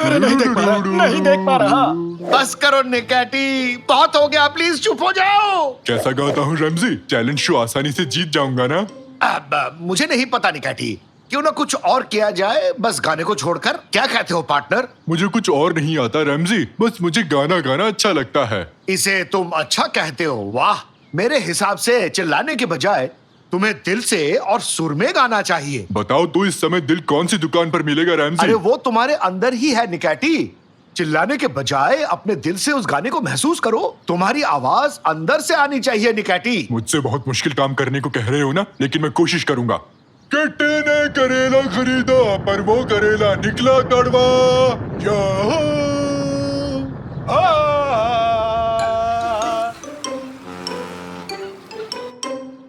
अरे नहीं देख पा रहा। बस करो निकैटी, बहुत हो गया, प्लीज चुप हो जाओ। कैसा गाता हूँ रमजी? चैलेंज शो आसानी से जीत जाऊंगा ना? अब मुझे नहीं पता निकैटी, क्यों ना कुछ और किया जाए, बस गाने को छोड़कर। क्या कहते हो पार्टनर? मुझे कुछ और नहीं आता रमजी, बस मुझे गाना गाना अच्छा लगता है। इसे तुम अच्छा कहते हो? वाह, मेरे हिसाब से चिल्लाने के बजाय तुम्हें दिल से और सुर में गाना चाहिए। बताओ तो इस समय दिल कौन सी दुकान पर मिलेगा रमजी? अरे वो तुम्हारे अंदर ही है निकैटी। चिल्लाने के बजाय अपने दिल से उस गाने को महसूस करो। तुम्हारी आवाज अंदर से आनी चाहिए निकैटी। मुझसे बहुत मुश्किल काम करने को कह रहे हो ना, लेकिन मैं कोशिश करूंगा। किट्टी ने करेला खरीदा पर वो करेला निकला कड़वा।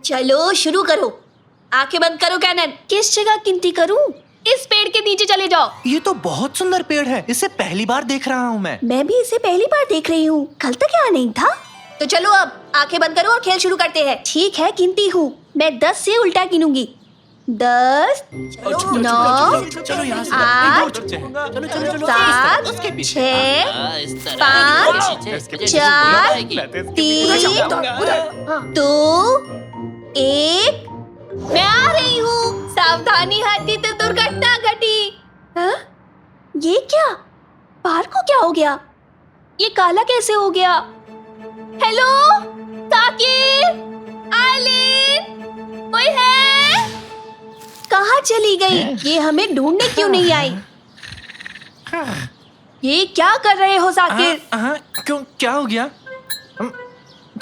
चलो शुरू करो। आंखें बंद करो कैनन। किस जगह गिनती करूं? इस पेड़ के नीचे चले जाओ। ये तो बहुत सुंदर पेड़ है, इसे पहली बार देख रहा हूँ मैं। मैं भी इसे पहली बार देख रही हूँ। कल तक यहाँ नहीं था। तो चलो अब आंखें बंद करो और खेल शुरू करते हैं। ठीक है, गिनती हूँ। मैं 10 से उल्टा गिनूंगी। 10, 9, 8, 7, 6, 5, 4, 3, 2, 1। मैं आ रही हूँ। सावधानी हटी तो दुर्घटना घटी। हाँ? ये क्या? पार को क्या हो गया? ये काला कैसे हो गया? हेलो, ताकिर, आइलिन, कोई है? कहाँ चली गई? ये हमें ढूंढने क्यों नहीं आई? ये क्या कर रहे हो साकिर? क्यों, क्या हो गया?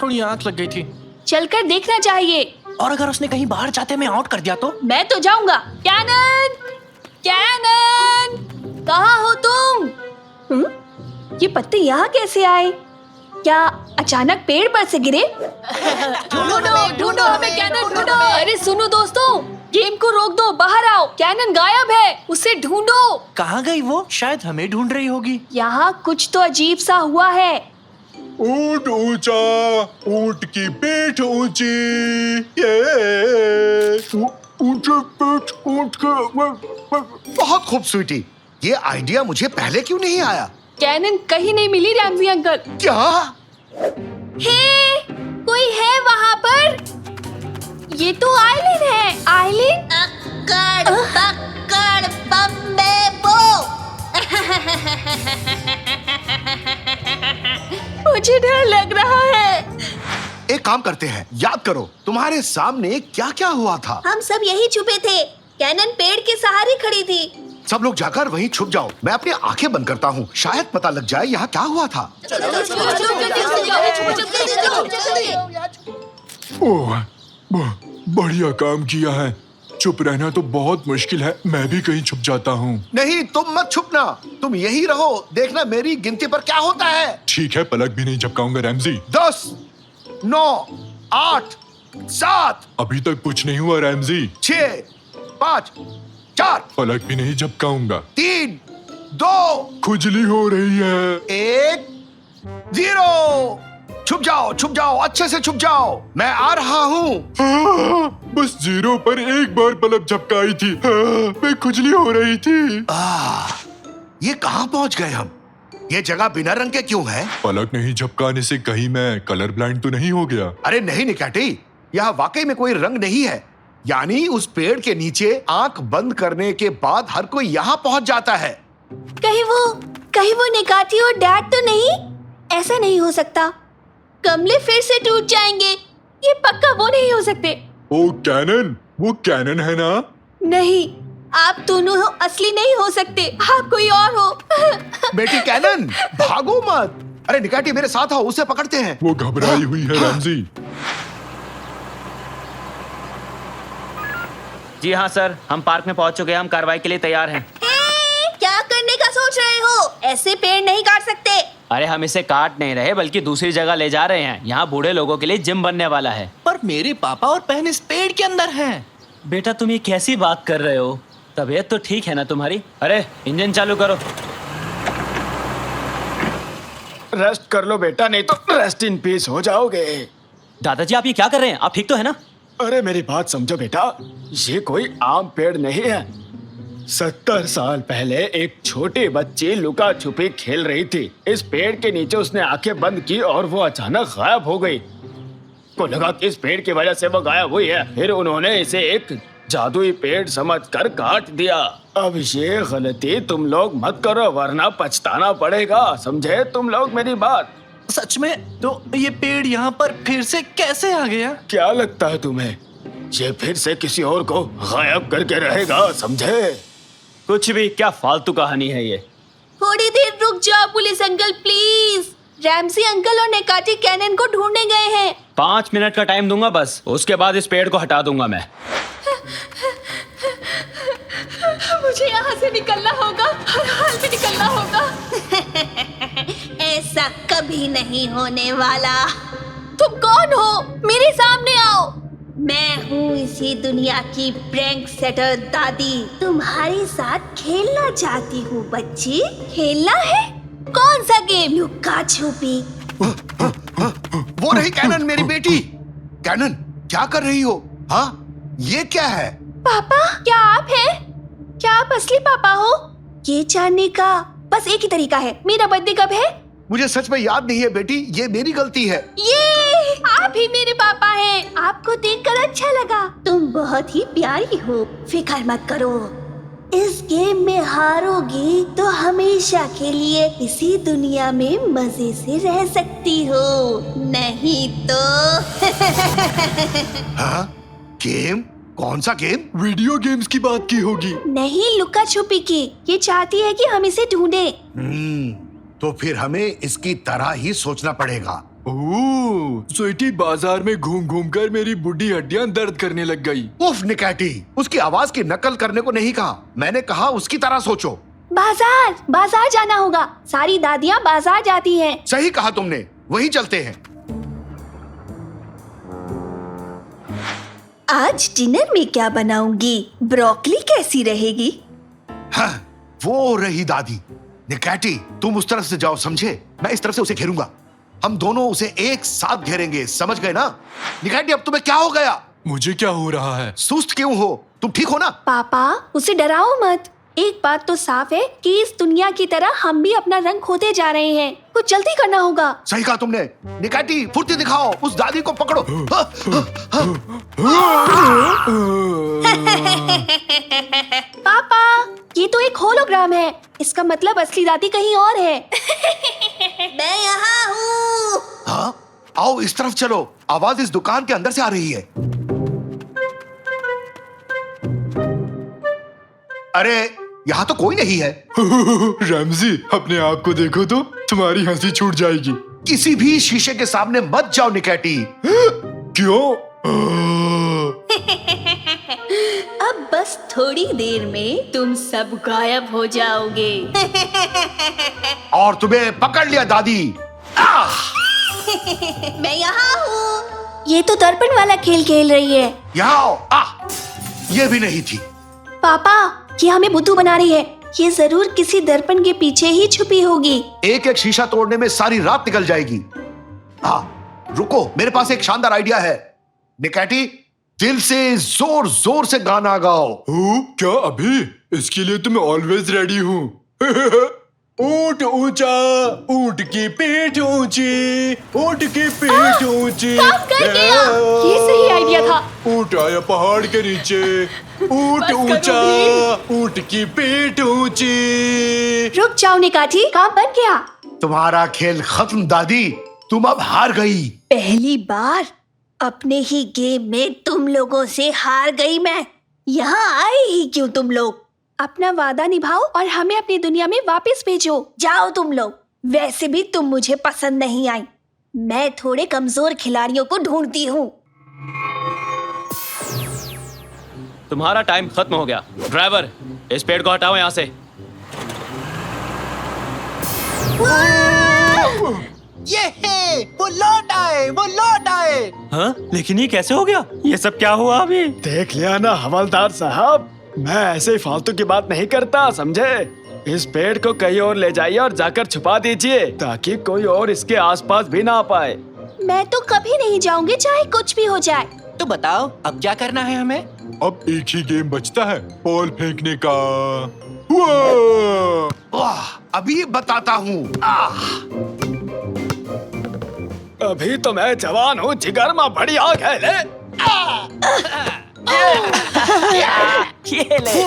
थोड़ी आंख लग गई थी। चलकर देखना चाहिए। और अगर उसने कहीं बाहर जाते में आउट कर दिया तो? मैं तो जाऊंगा। कैनन, कैनन, कहाँ हो तुम? ये पत्ते यहाँ कैसे आए? क्या अचानक पेड़ पर से गिरे? ढूंढो हमें कैनन, ढूंढो। अरे सुनो दोस्तों, गेम को रोक दो, बाहर आओ। कैनन गायब है, उसे ढूंढो। कहाँ गई वो? शायद हमें ढूंढ रही होगी। यहाँ कुछ तो अजीब सा हुआ है। ऊंट ऊंचा, ऊंट की पीठ ऊंची। ऊंचे पेट, ऊंट के। बहुत खूब स्वीटी, ये आइडिया मुझे पहले क्यों नहीं आया? कैनन कहीं नहीं मिली रैमजी अंकल। क्या? हे, कोई है वहाँ पर? ये तो आइलिन है। आइलिन? अक्कड़ बक्कड़ बम्बे बो। मुझे डर लग रहा है। एक काम करते हैं, याद करो तुम्हारे सामने क्या क्या हुआ था। हम सब यही छुपे थे। कैनन पेड़ के सहारे खड़ी थी। सब लोग जाकर वहीं छुप जाओ। मैं अपनी आंखें बंद करता हूँ, शायद पता लग जाए यहाँ क्या हुआ था। ओह, बढ़िया काम किया है। चुप रहना तो बहुत मुश्किल है। मैं भी कहीं छुप जाता हूँ। नहीं, तुम मत छुपना, तुम यही रहो। देखना मेरी गिनती पर क्या होता है। ठीक है, पलक भी नहीं झपकाऊंगा रैमजी। 10, 9, 8, 7। अभी तक कुछ नहीं हुआ रैमजी। 6, 5, 4, पलक भी नहीं झपकाऊंगा। 3, 2, खुजली हो रही है। 1, 0। छुप जाओ, अच्छे से छुप जाओ। मैं आ रहा हूँ। बस 0 पर एक बार पलक झपकाई थी। मैं खुजली हो रही थी। ये कहाँ पहुँच गए हम? ये जगह बिना रंग के क्यों है? पलक नहीं झपकाने से कहीं मैं कलर ब्लाइंड तो नहीं हो गया? अरे नहीं निकैटी, यहाँ वाकई में कोई रंग नहीं है। यानी उस पेड़ के नीचे आंख बंद करने के बाद हर कोई यहाँ पहुँच जाता है। कहीं वो निकाती और डैड तो नहीं? ऐसा नहीं हो सकता। गमले फिर से टूट जाएंगे। ये पक्का वो नहीं हो सकते। ओ कैनन, वो कैनन है ना? नहीं, आप दोनों हो, असली नहीं हो सकते। आप कोई और हो। बेटी कैनन, भागो मत। अरे निकाटी मेरे साथ आओ, उसे पकड़ते हैं। वो घबराई हुई है रैमजी। जी हाँ सर, हम पार्क में पहुंच चुके हैं। हम कार्रवाई के लिए तैयार हैं। क्या करने का सोच रहे हो? ऐसे पेड़ नहीं काट सकते। अरे हम इसे काट नहीं रहे, बल्कि दूसरी जगह ले जा रहे हैं। यहाँ बूढ़े लोगों के लिए जिम बनने वाला है। पर मेरे पापा और बहन इस पेड़ के अंदर हैं। बेटा तुम ये कैसी बात कर रहे हो? तबीयत तो ठीक है ना तुम्हारी? अरे इंजन चालू करो। रेस्ट कर लो बेटा, नहीं तो रेस्ट इन पीस हो जाओगे। दादाजी आप ये क्या कर रहे हैं? आप ठीक तो है ना? अरे मेरी बात समझो बेटा, ये कोई आम पेड़ नहीं है। 70 साल पहले एक छोटी बच्ची लुका छुपी खेल रही थी। इस पेड़ के नीचे उसने आंखें बंद की और वो अचानक गायब हो गई। को लगा कि इस पेड़ की वजह से वो गायब हुई है। फिर उन्होंने इसे एक जादुई पेड़ समझकर काट दिया। अब ये गलती तुम लोग मत करो, वरना पछताना पड़ेगा। समझे तुम लोग मेरी बात? सच में? तो ये पेड़ यहाँ पर फिर से कैसे आ गया? क्या लगता है तुम्हें ये फिर से किसी और को गायब करके रहेगा? समझे? कुछ भी, क्या फालतू कहानी है ये। थोड़ी देर रुक जाओ police uncle please. Ramsay uncle और नेकाटी कैनन को ढूंढने गए हैं। 5 मिनट का टाइम दूंगा बस, उसके बाद इस पेड़ को हटा दूंगा मैं। मुझे यहाँ से निकलना होगा, हर हाल में निकलना होगा। ऐसा कभी नहीं होने वाला। तुम कौन हो? मेरे सामने आओ। मैं हूँ इसी दुनिया की प्रैंक सेटर दादी। तुम्हारे साथ खेलना चाहती हूँ बच्ची। खेलना है? कौन सा गेम? लुक्का छुपी। वो रही कैनन, मेरी बेटी। कैनन क्या कर रही हो? हाँ, ये क्या है? पापा, क्या आप हैं? क्या आप असली पापा हो? ये जानने का बस एक ही तरीका है। मेरा बर्थडे कब है? मुझे सच में याद नहीं है बेटी, ये मेरी गलती है। ये आप ही मेरे पापा हैं। आपको देखकर अच्छा लगा। तुम बहुत ही प्यारी हो। फिक्र मत करो, इस गेम में हारोगी तो हमेशा के लिए इसी दुनिया में मजे से रह सकती हो, नहीं तो हाँ? गेम? कौन सा गेम? वीडियो गेम्स की बात की होगी। नहीं, लुका छुपी की। ये चाहती है कि हम इसे ढूंढे। तो फिर हमें इसकी तरह ही सोचना पड़ेगा। ओह, स्वीटी बाजार में घूम घूम कर मेरी बुढ़ी हड्डियां दर्द करने लग गई। उफ निकैटी, उसकी आवाज की नकल करने को नहीं कहा, मैंने कहा उसकी तरह सोचो। बाजार बाजार जाना होगा। सारी दादियाँ बाजार जाती हैं। सही कहा तुमने, वही चलते हैं। आज डिनर में क्या बनाऊंगी? ब्रोकली कैसी रहेगी? हाँ, वो रही दादी। निकैटी, तुम उस तरफ से जाओ, समझे? मैं इस तरफ से उसे घेरूंगा। हम दोनों उसे एक साथ घेरेंगे, समझ गए ना? निकैटी, अब तुम्हें क्या हो गया? मुझे क्या हो रहा है? सुस्त क्यों हो? तुम ठीक हो ना? पापा, उसे डराओ मत। एक बात तो साफ है कि इस दुनिया की तरह हम भी अपना रंग खोते जा रहे हैं। कुछ जल्दी करना होगा। सही कहा तुमने। निकैटी, फुर्ती दिखाओ, उस दादी को पकड़ो। पापा, ये तो एक होलोग्राम है। इसका मतलब असली दादी कहीं और है। मैं यहाँ हूँ। हाँ? आओ इस तरफ चलो, आवाज इस दुकान के अंदर से आ रही है। अरे, यहाँ तो कोई नहीं है। रैमजी, अपने आप को देखो तो तुम्हारी हंसी छूट जाएगी। किसी भी शीशे के सामने मत जाओ निकैटी। क्यों? अब बस थोड़ी देर में तुम सब गायब हो जाओगे। और तुम्हें पकड़ लिया दादी। मैं यहाँ हूँ। ये तो दर्पण वाला खेल खेल रही है। यहाँ आओ। ये भी नहीं थी। पापा, ये हमें बुद्धू बना रही है। ये जरूर किसी दर्पण के पीछे ही छुपी होगी। एक एक शीशा तोड़ने में सारी रात निकल जाएगी। हाँ, रुको, मेरे पास एक शानदार आइडिया है। निकैटी, दिल से जोर जोर से गाना गाओ। क्या अभी? इसके लिए तो मैं ऑलवेज रेडी हूँ। ऊंट ऊंचा, ऊंट की पीठ ऊंची, ऊंट की पीठ ऊंची। काम कर गया। ये सही आइडिया था। ऊंट आया पहाड़ के नीचे, ऊंट ऊंचा, ऊंट की पीठ ऊंची। रुक जाओ निकाठी, काम बन गया। तुम्हारा खेल खत्म दादी, तुम अब हार गई। पहली बार अपने ही गेम में तुम लोगों से हार गई मैं। यहाँ आए ही क्यों तुम लोग? अपना वादा निभाओ और हमें अपनी दुनिया में वापस भेजो। जाओ तुम लोग। वैसे भी तुम मुझे पसंद नहीं आई। मैं थोड़े कमजोर खिलाड़ियों को ढूंढती हूँ। तुम्हारा टाइम खत्म हो गया। ड्राइवर, इस पेड़ को हटाओ यहाँ से। ये है, वो लौट आए, वो लौट आए। हाँ? लेकिन ये कैसे हो गया? ये सब क्या हुआ अभी? देख लिया ना हवलदार साहब, मैं ऐसे ही फालतू की बात नहीं करता, समझे? इस पेड़ को कहीं और ले जाइए और जाकर छुपा दीजिए ताकि कोई और इसके आसपास भी ना आ पाए। मैं तो कभी नहीं जाऊंगी, चाहे कुछ भी हो जाए। तो बताओ, अब क्या करना है हमें? अब एक ही गेम बचता है, बॉल फेंकने का। अभी बताता हूँ। अभी तो मैं जवान हूँ, जिगर में बड़ी आग है। ले ये ले।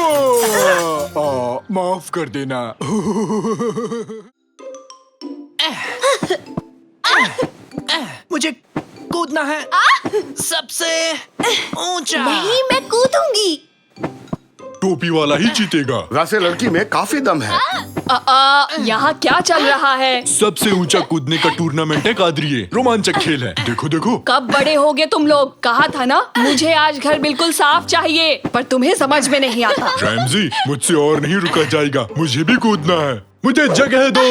माफ कर देना। मुझे कूदना है सबसे ऊंचा। नहीं, मैं कूदूंगी। टोपी वाला ही जीतेगा। वैसे लड़की में काफी दम है। यहाँ क्या चल रहा है? सबसे ऊंचा कूदने का टूर्नामेंट है कादरिए। रोमांचक खेल है, देखो देखो। कब बड़े होगे तुम लोग? कहा था ना, मुझे आज घर बिल्कुल साफ चाहिए, पर तुम्हें समझ में नहीं आता। रैमजी, मुझसे और नहीं रुका जाएगा, मुझे भी कूदना है। मुझे जगह दो।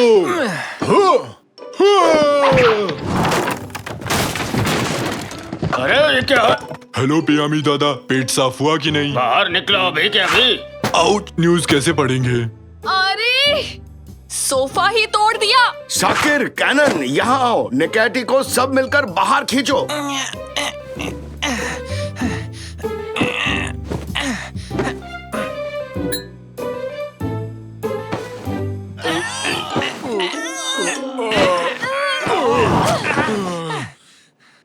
अरे ये क्या? हेलो पियामी दादा, पेट साफ हुआ कि नहीं? बाहर निकलो अभी के अभी। आउट। न्यूज कैसे पढ़ेंगे? अरे, सोफा ही तोड़ दिया। शाकिर, कैनन, यहाँ आओ। निकैटी को सब मिलकर बाहर खींचो।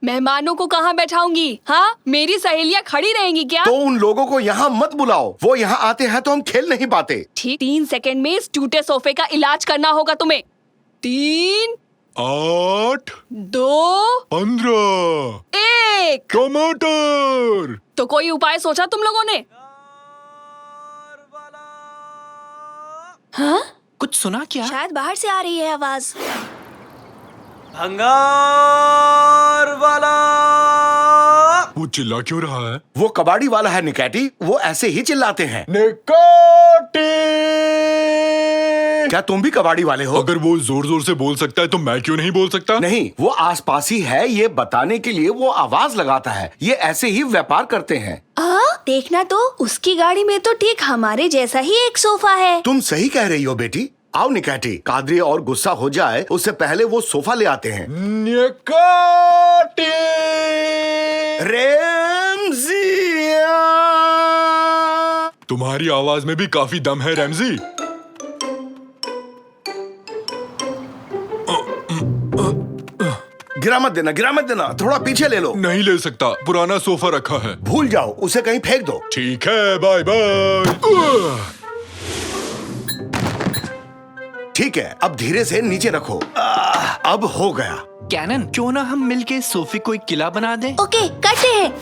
मेहमानों को कहाँ बैठाऊंगी? हाँ, मेरी सहेलियाँ खड़ी रहेंगी क्या? तो उन लोगों को यहाँ मत बुलाओ, वो यहाँ आते हैं तो हम खेल नहीं पाते। ठीक 3 सेकंड में इस टूटे सोफे का इलाज करना होगा तुम्हें। 3, 8, 2, 15 1। टमाटर। तो कोई उपाय सोचा तुम लोगों ने? हाँ? कुछ सुना क्या? शायद बाहर से आ रही है आवाज। भंगार वाला। वो चिल्ला क्यों रहा है? वो कबाड़ी वाला है निकैटी, वो ऐसे ही चिल्लाते हैं। निकाटी। क्या तुम भी कबाड़ी वाले हो? अगर वो जोर जोर से बोल सकता है तो मैं क्यों नहीं बोल सकता? नहीं, वो आसपास ही है, ये बताने के लिए वो आवाज लगाता है। ये ऐसे ही व्यापार करते हैं। देखना तो उसकी गाड़ी में तो ठीक हमारे जैसा ही एक सोफा है। तुम सही कह रही हो बेटी। आओ निकैटी, कादरी और गुस्सा हो जाए उससे पहले वो सोफा ले आते हैं। निकाटी। रेमजिया। तुम्हारी आवाज में भी काफी दम है रैमजी। गिरा मत देना, थोड़ा पीछे ले लो। नहीं ले सकता, पुराना सोफा रखा है। भूल जाओ, उसे कहीं फेंक दो। ठीक है, बाय बाय। ठीक है, अब धीरे से नीचे रखो। अब हो गया। कैनन, क्यों ना हम मिलके सोफे को एक किला बना दें? ओके, करते हैं।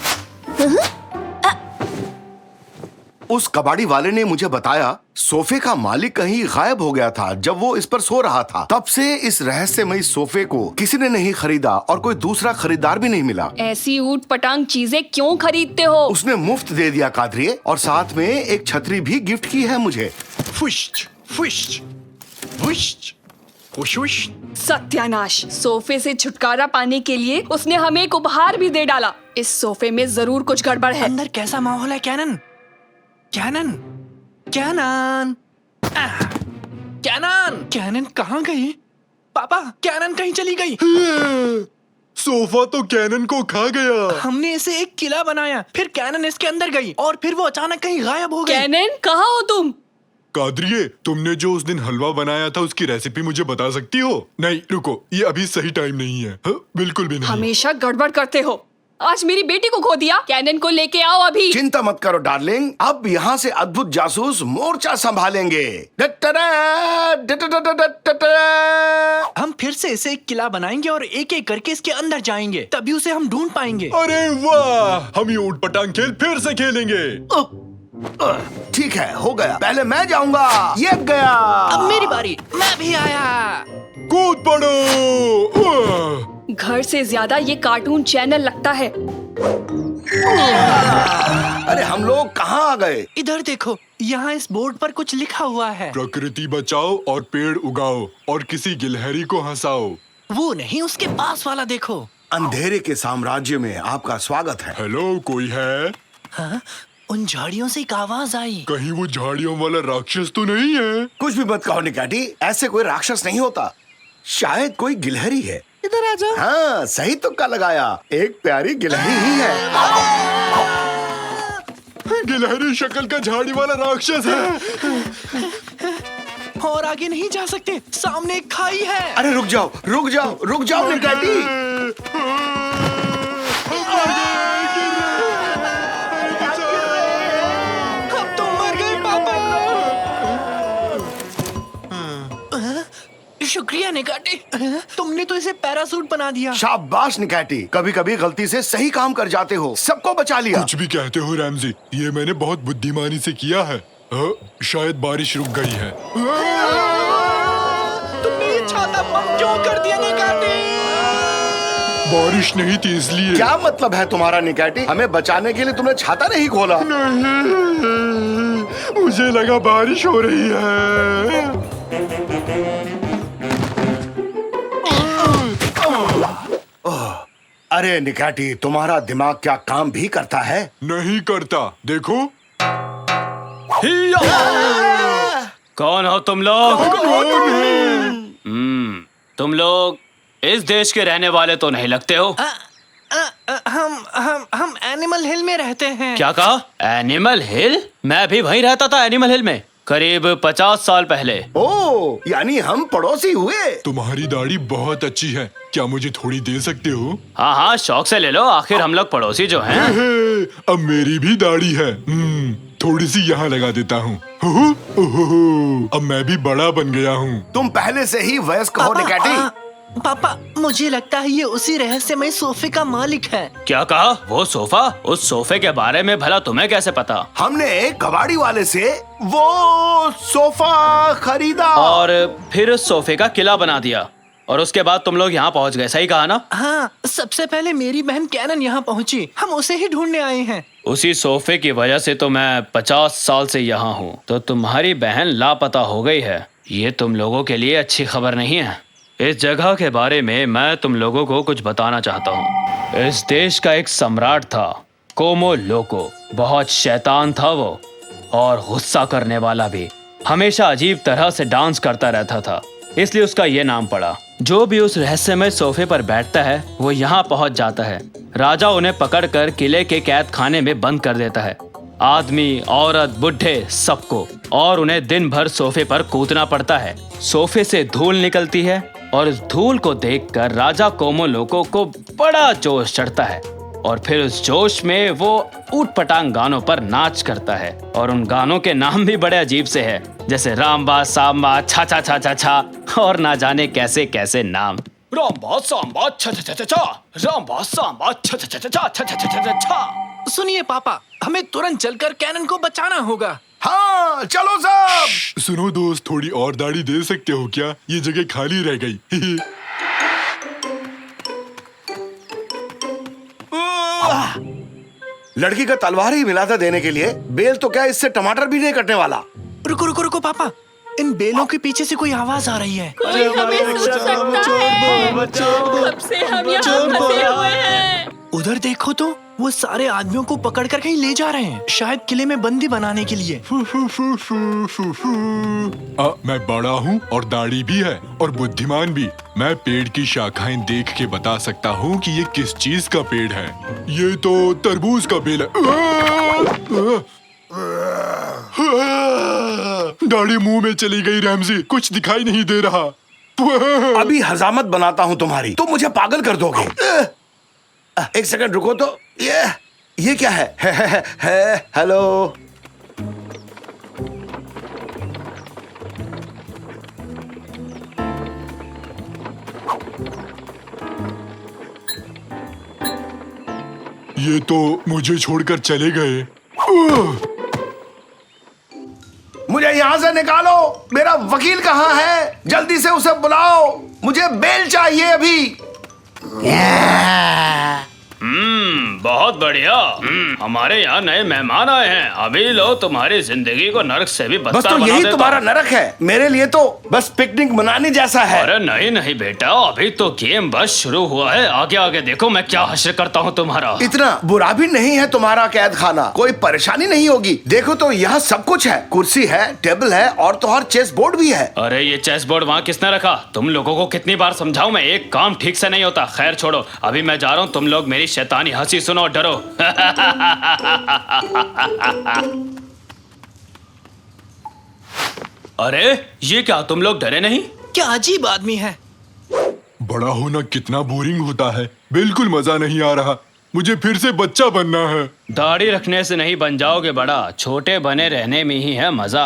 उस कबाड़ी वाले ने मुझे बताया सोफे का मालिक कहीं गायब हो गया था जब वो इस पर सो रहा था। तब से इस रहस्यमयी सोफे को किसी ने नहीं खरीदा और कोई दूसरा खरीदार भी नहीं मिला। ऐसी ऊट पटांग चीजें क्यों खरीदते हो? उसने मुफ्त दे दिया कादरिए, और साथ में एक छतरी भी गिफ्ट की है मुझे। फुश्च, फुश्च, फुश्च, फुश्च। सत्यानाश! सोफे से छुटकारा पाने के लिए उसने हमें एक उपहार भी दे डाला। इस सोफे में जरूर कुछ गड़बड़ है। अंदर कैसा माहौल है कैनन? कैनन, कैनन, कैनन, कैनन कहाँ गई? पापा, कैनन कहीं चली गई। सोफा तो कैनन को खा गया। हमने इसे एक किला बनाया, फिर कैनन इसके अंदर गई और फिर वो अचानक कहीं गायब हो गई। कैनन, कहाँ हो तुम? कादरिए, तुमने जो उस दिन हलवा बनाया था उसकी रेसिपी मुझे बता सकती हो? नहीं, रुको, ये अभी सही टाइम नहीं है। बिल्कुल भी नहीं। हमेशा गड़बड़ करते हो। आज मेरी बेटी को खो दिया। कैनन को लेके आओ अभी। चिंता मत करो डार्लिंग, अब यहाँ से अद्भुत जासूस मोर्चा संभालेंगे। हम फिर से इसे एक किला बनाएंगे और एक एक करके इसके अंदर जाएंगे, तभी उसे हम ढूंढ पाएंगे। अरे वाह, हम ये ऊट पटांग खेल फिर से खेलेंगे। ठीक है, हो गया। पहले मैं जाऊंगा। ये गया। अब मेरी बारी, मैं भी आया। कूद पड़ो। घर से ज्यादा ये कार्टून चैनल लगता है। अरे हम लोग कहाँ आ गए? इधर देखो, यहाँ इस बोर्ड पर कुछ लिखा हुआ है। प्रकृति बचाओ और पेड़ उगाओ और किसी गिलहरी को हंसाओ। वो नहीं, उसके पास वाला देखो। अंधेरे के साम्राज्य में आपका स्वागत है। हेलो, कोई है? हाँ? उन झाड़ियों से एक आवाज आई। कहीं वो झाड़ियों वाला राक्षस तो नहीं है? कुछ भी मत कहो निकाटी, ऐसे कोई राक्षस नहीं होता। शायद कोई गिलहरी है। इधर आ जाओ। हाँ, सही तुक्का लगाया, एक प्यारी गिलहरी ही है। गिलहरी शक्ल का झाड़ी वाला राक्षस है। और आगे नहीं जा सकते, सामने एक खाई है। अरे रुक जाओ निकाटी। अब तुम मर गए पापा। शुक्रिया निकाटी, तुमने तो इसे पैरासूट बना दिया। शाबाश निकाटी, कभी कभी गलती से सही काम कर जाते हो, सबको बचा लिया। कुछ भी कहते हो रैमजी, ये मैंने बहुत बुद्धिमानी से किया है। शायद बारिश रुक गई है। तुमने ये छाता बंद क्यों कर दिया निकाटी? बारिश नहीं थी इसलिए। क्या मतलब है तुम्हारा निकाटी? हमें बचाने के लिए तुमने छाता नहीं खोला? नहीं, मुझे लगा बारिश हो रही है। अरे निकाटी, तुम्हारा दिमाग क्या काम भी करता है? नहीं करता, देखो। कौन हो तुम लोग? तुम लोग इस देश के रहने वाले तो नहीं लगते हो। हम एनिमल हिल में रहते हैं। क्या कहा? एनिमल हिल? मैं भी वहीं रहता था एनिमल हिल में, करीब 50 साल पहले। ओ, यानी हम पड़ोसी हुए। तुम्हारी दाढ़ी बहुत अच्छी है, क्या मुझे थोड़ी दे सकते हो? हाँ हाँ, शौक से ले लो, आखिर हम लोग पड़ोसी जो हैं। अब मेरी भी दाढ़ी है, थोड़ी सी यहाँ लगा देता हूँ। अब मैं भी बड़ा बन गया हूँ। तुम पहले से ही वयस्क हो निकैटी। पापा, मुझे लगता है ये उसी रहस्यमय सोफे का मालिक है। क्या कहा? वो सोफा? उस सोफे के बारे में भला तुम्हें कैसे पता? हमने एक कबाड़ी वाले से वो सोफा खरीदा और फिर उस सोफे का किला बना दिया, और उसके बाद तुम लोग यहाँ पहुँच गए, सही कहा ना? हाँ, सबसे पहले मेरी बहन कैनन यहाँ पहुँची, हम उसे ही ढूंढने आए हैं। उसी सोफे की वजह से तो मैं 50 साल से यहाँ हूँ। तो तुम्हारी बहन लापता हो गई है, ये तुम लोगों के लिए अच्छी खबर नहीं है। इस जगह के बारे में मैं तुम लोगों को कुछ बताना चाहता हूँ। इस देश का एक सम्राट था, कोमो लोको। बहुत शैतान था वो, और गुस्सा करने वाला भी। हमेशा अजीब तरह से डांस करता रहता था, इसलिए उसका ये नाम पड़ा। जो भी उस रहस्यमय सोफे पर बैठता है वो यहाँ पहुँच जाता है। राजा उन्हें पकड़कर किले के कैद खाने में बंद कर देता है, आदमी, औरत, बुढ़े, सबको, और उन्हें दिन भर सोफे पर कूदना पड़ता है। सोफे से धूल निकलती है, और इस धूल को देखकर राजा कोमो लोको को बड़ा जोश चढ़ता है, और फिर उस जोश में वो ऊट-पटांग गानों पर नाच करता है। और उन गानों के नाम भी बड़े अजीब से हैं, जैसे रामबा, सांबा, छा छा छा छा छा, और ना जाने कैसे कैसे नाम। रामबा सांबा छा छा छा छा छा, रामबा सांबा छा छा छा छा छा छा छा छा छा। सुनिए पापा, हमें तुरंत चलकर कैनन को बचाना होगा। हाँ, चलो सब। सुनो दोस्त, थोड़ी और दाढ़ी दे सकते हो क्या? ये जगह खाली रह गई। लड़की का तलवार ही मिला था देने के लिए, बेल तो क्या, इससे टमाटर भी नहीं कटने वाला। रुको रुको रुको पापा, इन बेलों के पीछे से कोई आवाज आ रही है। कोई हमें सुन सकता है। कब से हम यहाँ फंसे हुए हैं। उधर देखो तो, वो सारे आदमियों को पकड़कर कहीं ले जा रहे हैं, शायद किले में बंदी बनाने के लिए। मैं बड़ा हूँ और दाढ़ी भी है और बुद्धिमान भी। मैं पेड़ की शाखाएं देख के बता सकता हूँ कि ये किस चीज का पेड़ है। ये तो तरबूज का बेल है। दाढ़ी मुंह में चली गई रैमजी, कुछ दिखाई नहीं दे रहा। अभी हजामत बनाता हूँ तुम्हारी, तुम मुझे पागल कर दोगे। एक सेकंड रुको तो, ये क्या है? हेलो। ये तो मुझे छोड़कर चले गए। मुझे यहाँ से निकालो। मेरा वकील कहाँ है? जल्दी से उसे बुलाओ, मुझे बेल चाहिए अभी। बहुत बढ़िया। हमारे यहाँ नए मेहमान आए हैं। अभी लो तुम्हारी जिंदगी को नरक से भी बदतर बस तो बना यही देता तुम्हारा हूँ। नरक है, मेरे लिए तो बस पिकनिक मनाने जैसा है। अरे नहीं नहीं बेटा, अभी तो गेम बस शुरू हुआ है। आगे आगे देखो मैं क्या हश्र करता हूँ तुम्हारा। इतना बुरा भी नहीं है तुम्हारा कैद खाना, कोई परेशानी नहीं होगी। देखो तो यहाँ सब कुछ है, कुर्सी है, टेबल है, और तो और चेस बोर्ड भी है। अरे ये चेस बोर्ड वहाँ किसने रखा? तुम लोगों को कितनी बार समझाऊं मैं, एक काम ठीक से नहीं होता। खैर छोड़ो, अभी मैं जा रहा हूँ। तुम लोग मेरी शैतानी हंसी सुनो और डरो। अरे ये क्या, तुम लोग डरे नहीं? क्या अजीब आदमी है। बड़ा होना कितना बोरिंग होता है, बिल्कुल मजा नहीं आ रहा। मुझे फिर से बच्चा बनना है। दाढ़ी रखने से नहीं बन जाओगे बड़ा, छोटे बने रहने में ही है मजा।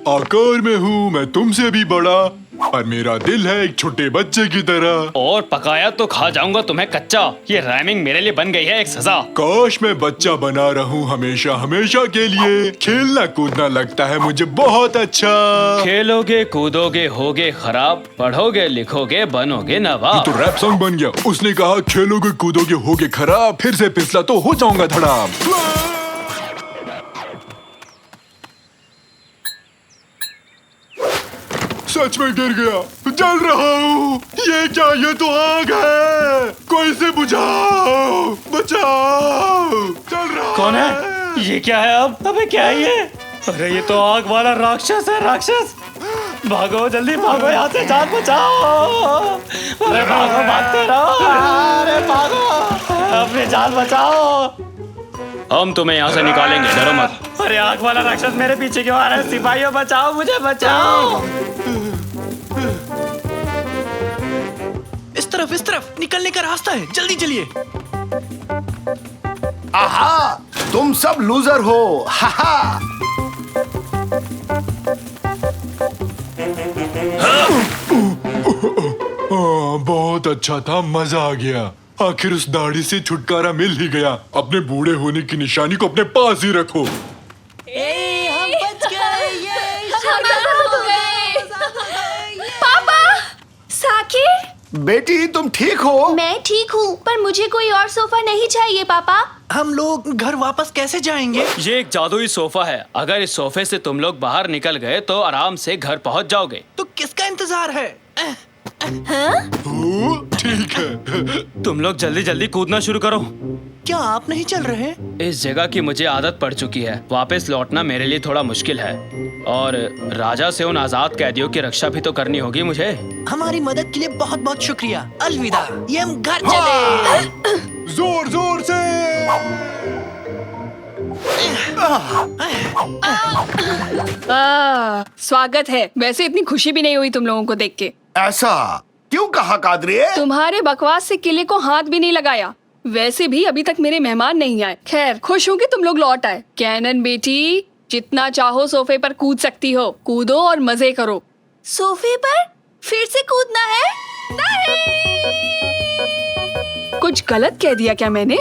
आकार में हूँ मैं तुमसे भी बड़ा, और मेरा दिल है एक छोटे बच्चे की तरह। और पकाया तो खा जाऊंगा तुम्हें कच्चा। ये राइमिंग मेरे लिए बन गई है एक सजा। काश मैं बच्चा बना रहूं हमेशा हमेशा के लिए। खेलना कूदना लगता है मुझे बहुत अच्छा। खेलोगे कूदोगे होगे खराब, पढ़ोगे लिखोगे बनोगे नवाब। तो रैप सॉन्ग बन गया। उसने कहा खेलोगे कूदोगे होगे खराब, फिर से फिसला तो हो जाऊंगा धड़ाम। सच में गिर गया, जल रहा हूँ। ये क्या, ये तो आग है। कोई से बुझाओ, बचाओ, जल रहा है। कौन है? ये क्या है अब? अबे क्या है ये? अरे ये तो आग वाला राक्षस है, राक्षस। भागो जल्दी भागो यहाँ से, जान बचाओ। अरे भागो, भागते रहो। अरे भागो। अपनी जान बचाओ। हम तुम्हें यहाँ से निकालेंगे, डरो मत। अरे आग वाला राक्षस मेरे पीछे क्यों आ रहा है? सिपाहियों बचाओ, मुझे बचाओ। इस तरफ निकलने का रास्ता है, जल्दी चलिए। आहा, तुम सब लूजर हो। हाहा। बहुत अच्छा था, मजा आ गया। आखिर उस दाढ़ी से छुटकारा मिल ही गया। अपने बूढ़े होने की निशानी को अपने पास ही रखो। हम बच गए। पापा, साकिर, बेटी तुम ठीक हो? मैं ठीक हूँ, पर मुझे कोई और सोफा नहीं चाहिए पापा। हम लोग घर वापस कैसे जाएंगे? ये एक जादुई सोफा है। अगर इस सोफे से तुम लोग बाहर निकल गए तो आराम से घर पहुंच जाओगे। तो किसका इंतजार है? ठीक है। तुम लोग जल्दी जल्दी कूदना शुरू करो। क्या आप नहीं चल रहे? इस जगह की मुझे आदत पड़ चुकी है। वापस लौटना मेरे लिए थोड़ा मुश्किल है, और राजा से उन आजाद कैदियों की रक्षा भी तो करनी होगी मुझे। हमारी मदद के लिए बहुत बहुत शुक्रिया। अलविदा। ये हम घर चले। जोर जोर से। स्वागत है। वैसे इतनी खुशी भी नहीं हुई तुम लोगों को देख के। ऐसा क्यों कहा कादरी? तुम्हारे बकवास से किले को हाथ भी नहीं लगाया। वैसे भी अभी तक मेरे मेहमान नहीं आए। खैर, खुश हूँ कि तुम लोग लौट आए। कैनन बेटी, जितना चाहो सोफे पर कूद सकती हो। कूदो और मजे करो। सोफे पर फिर से कूदना है? नहीं! कुछ गलत कह दिया क्या मैंने?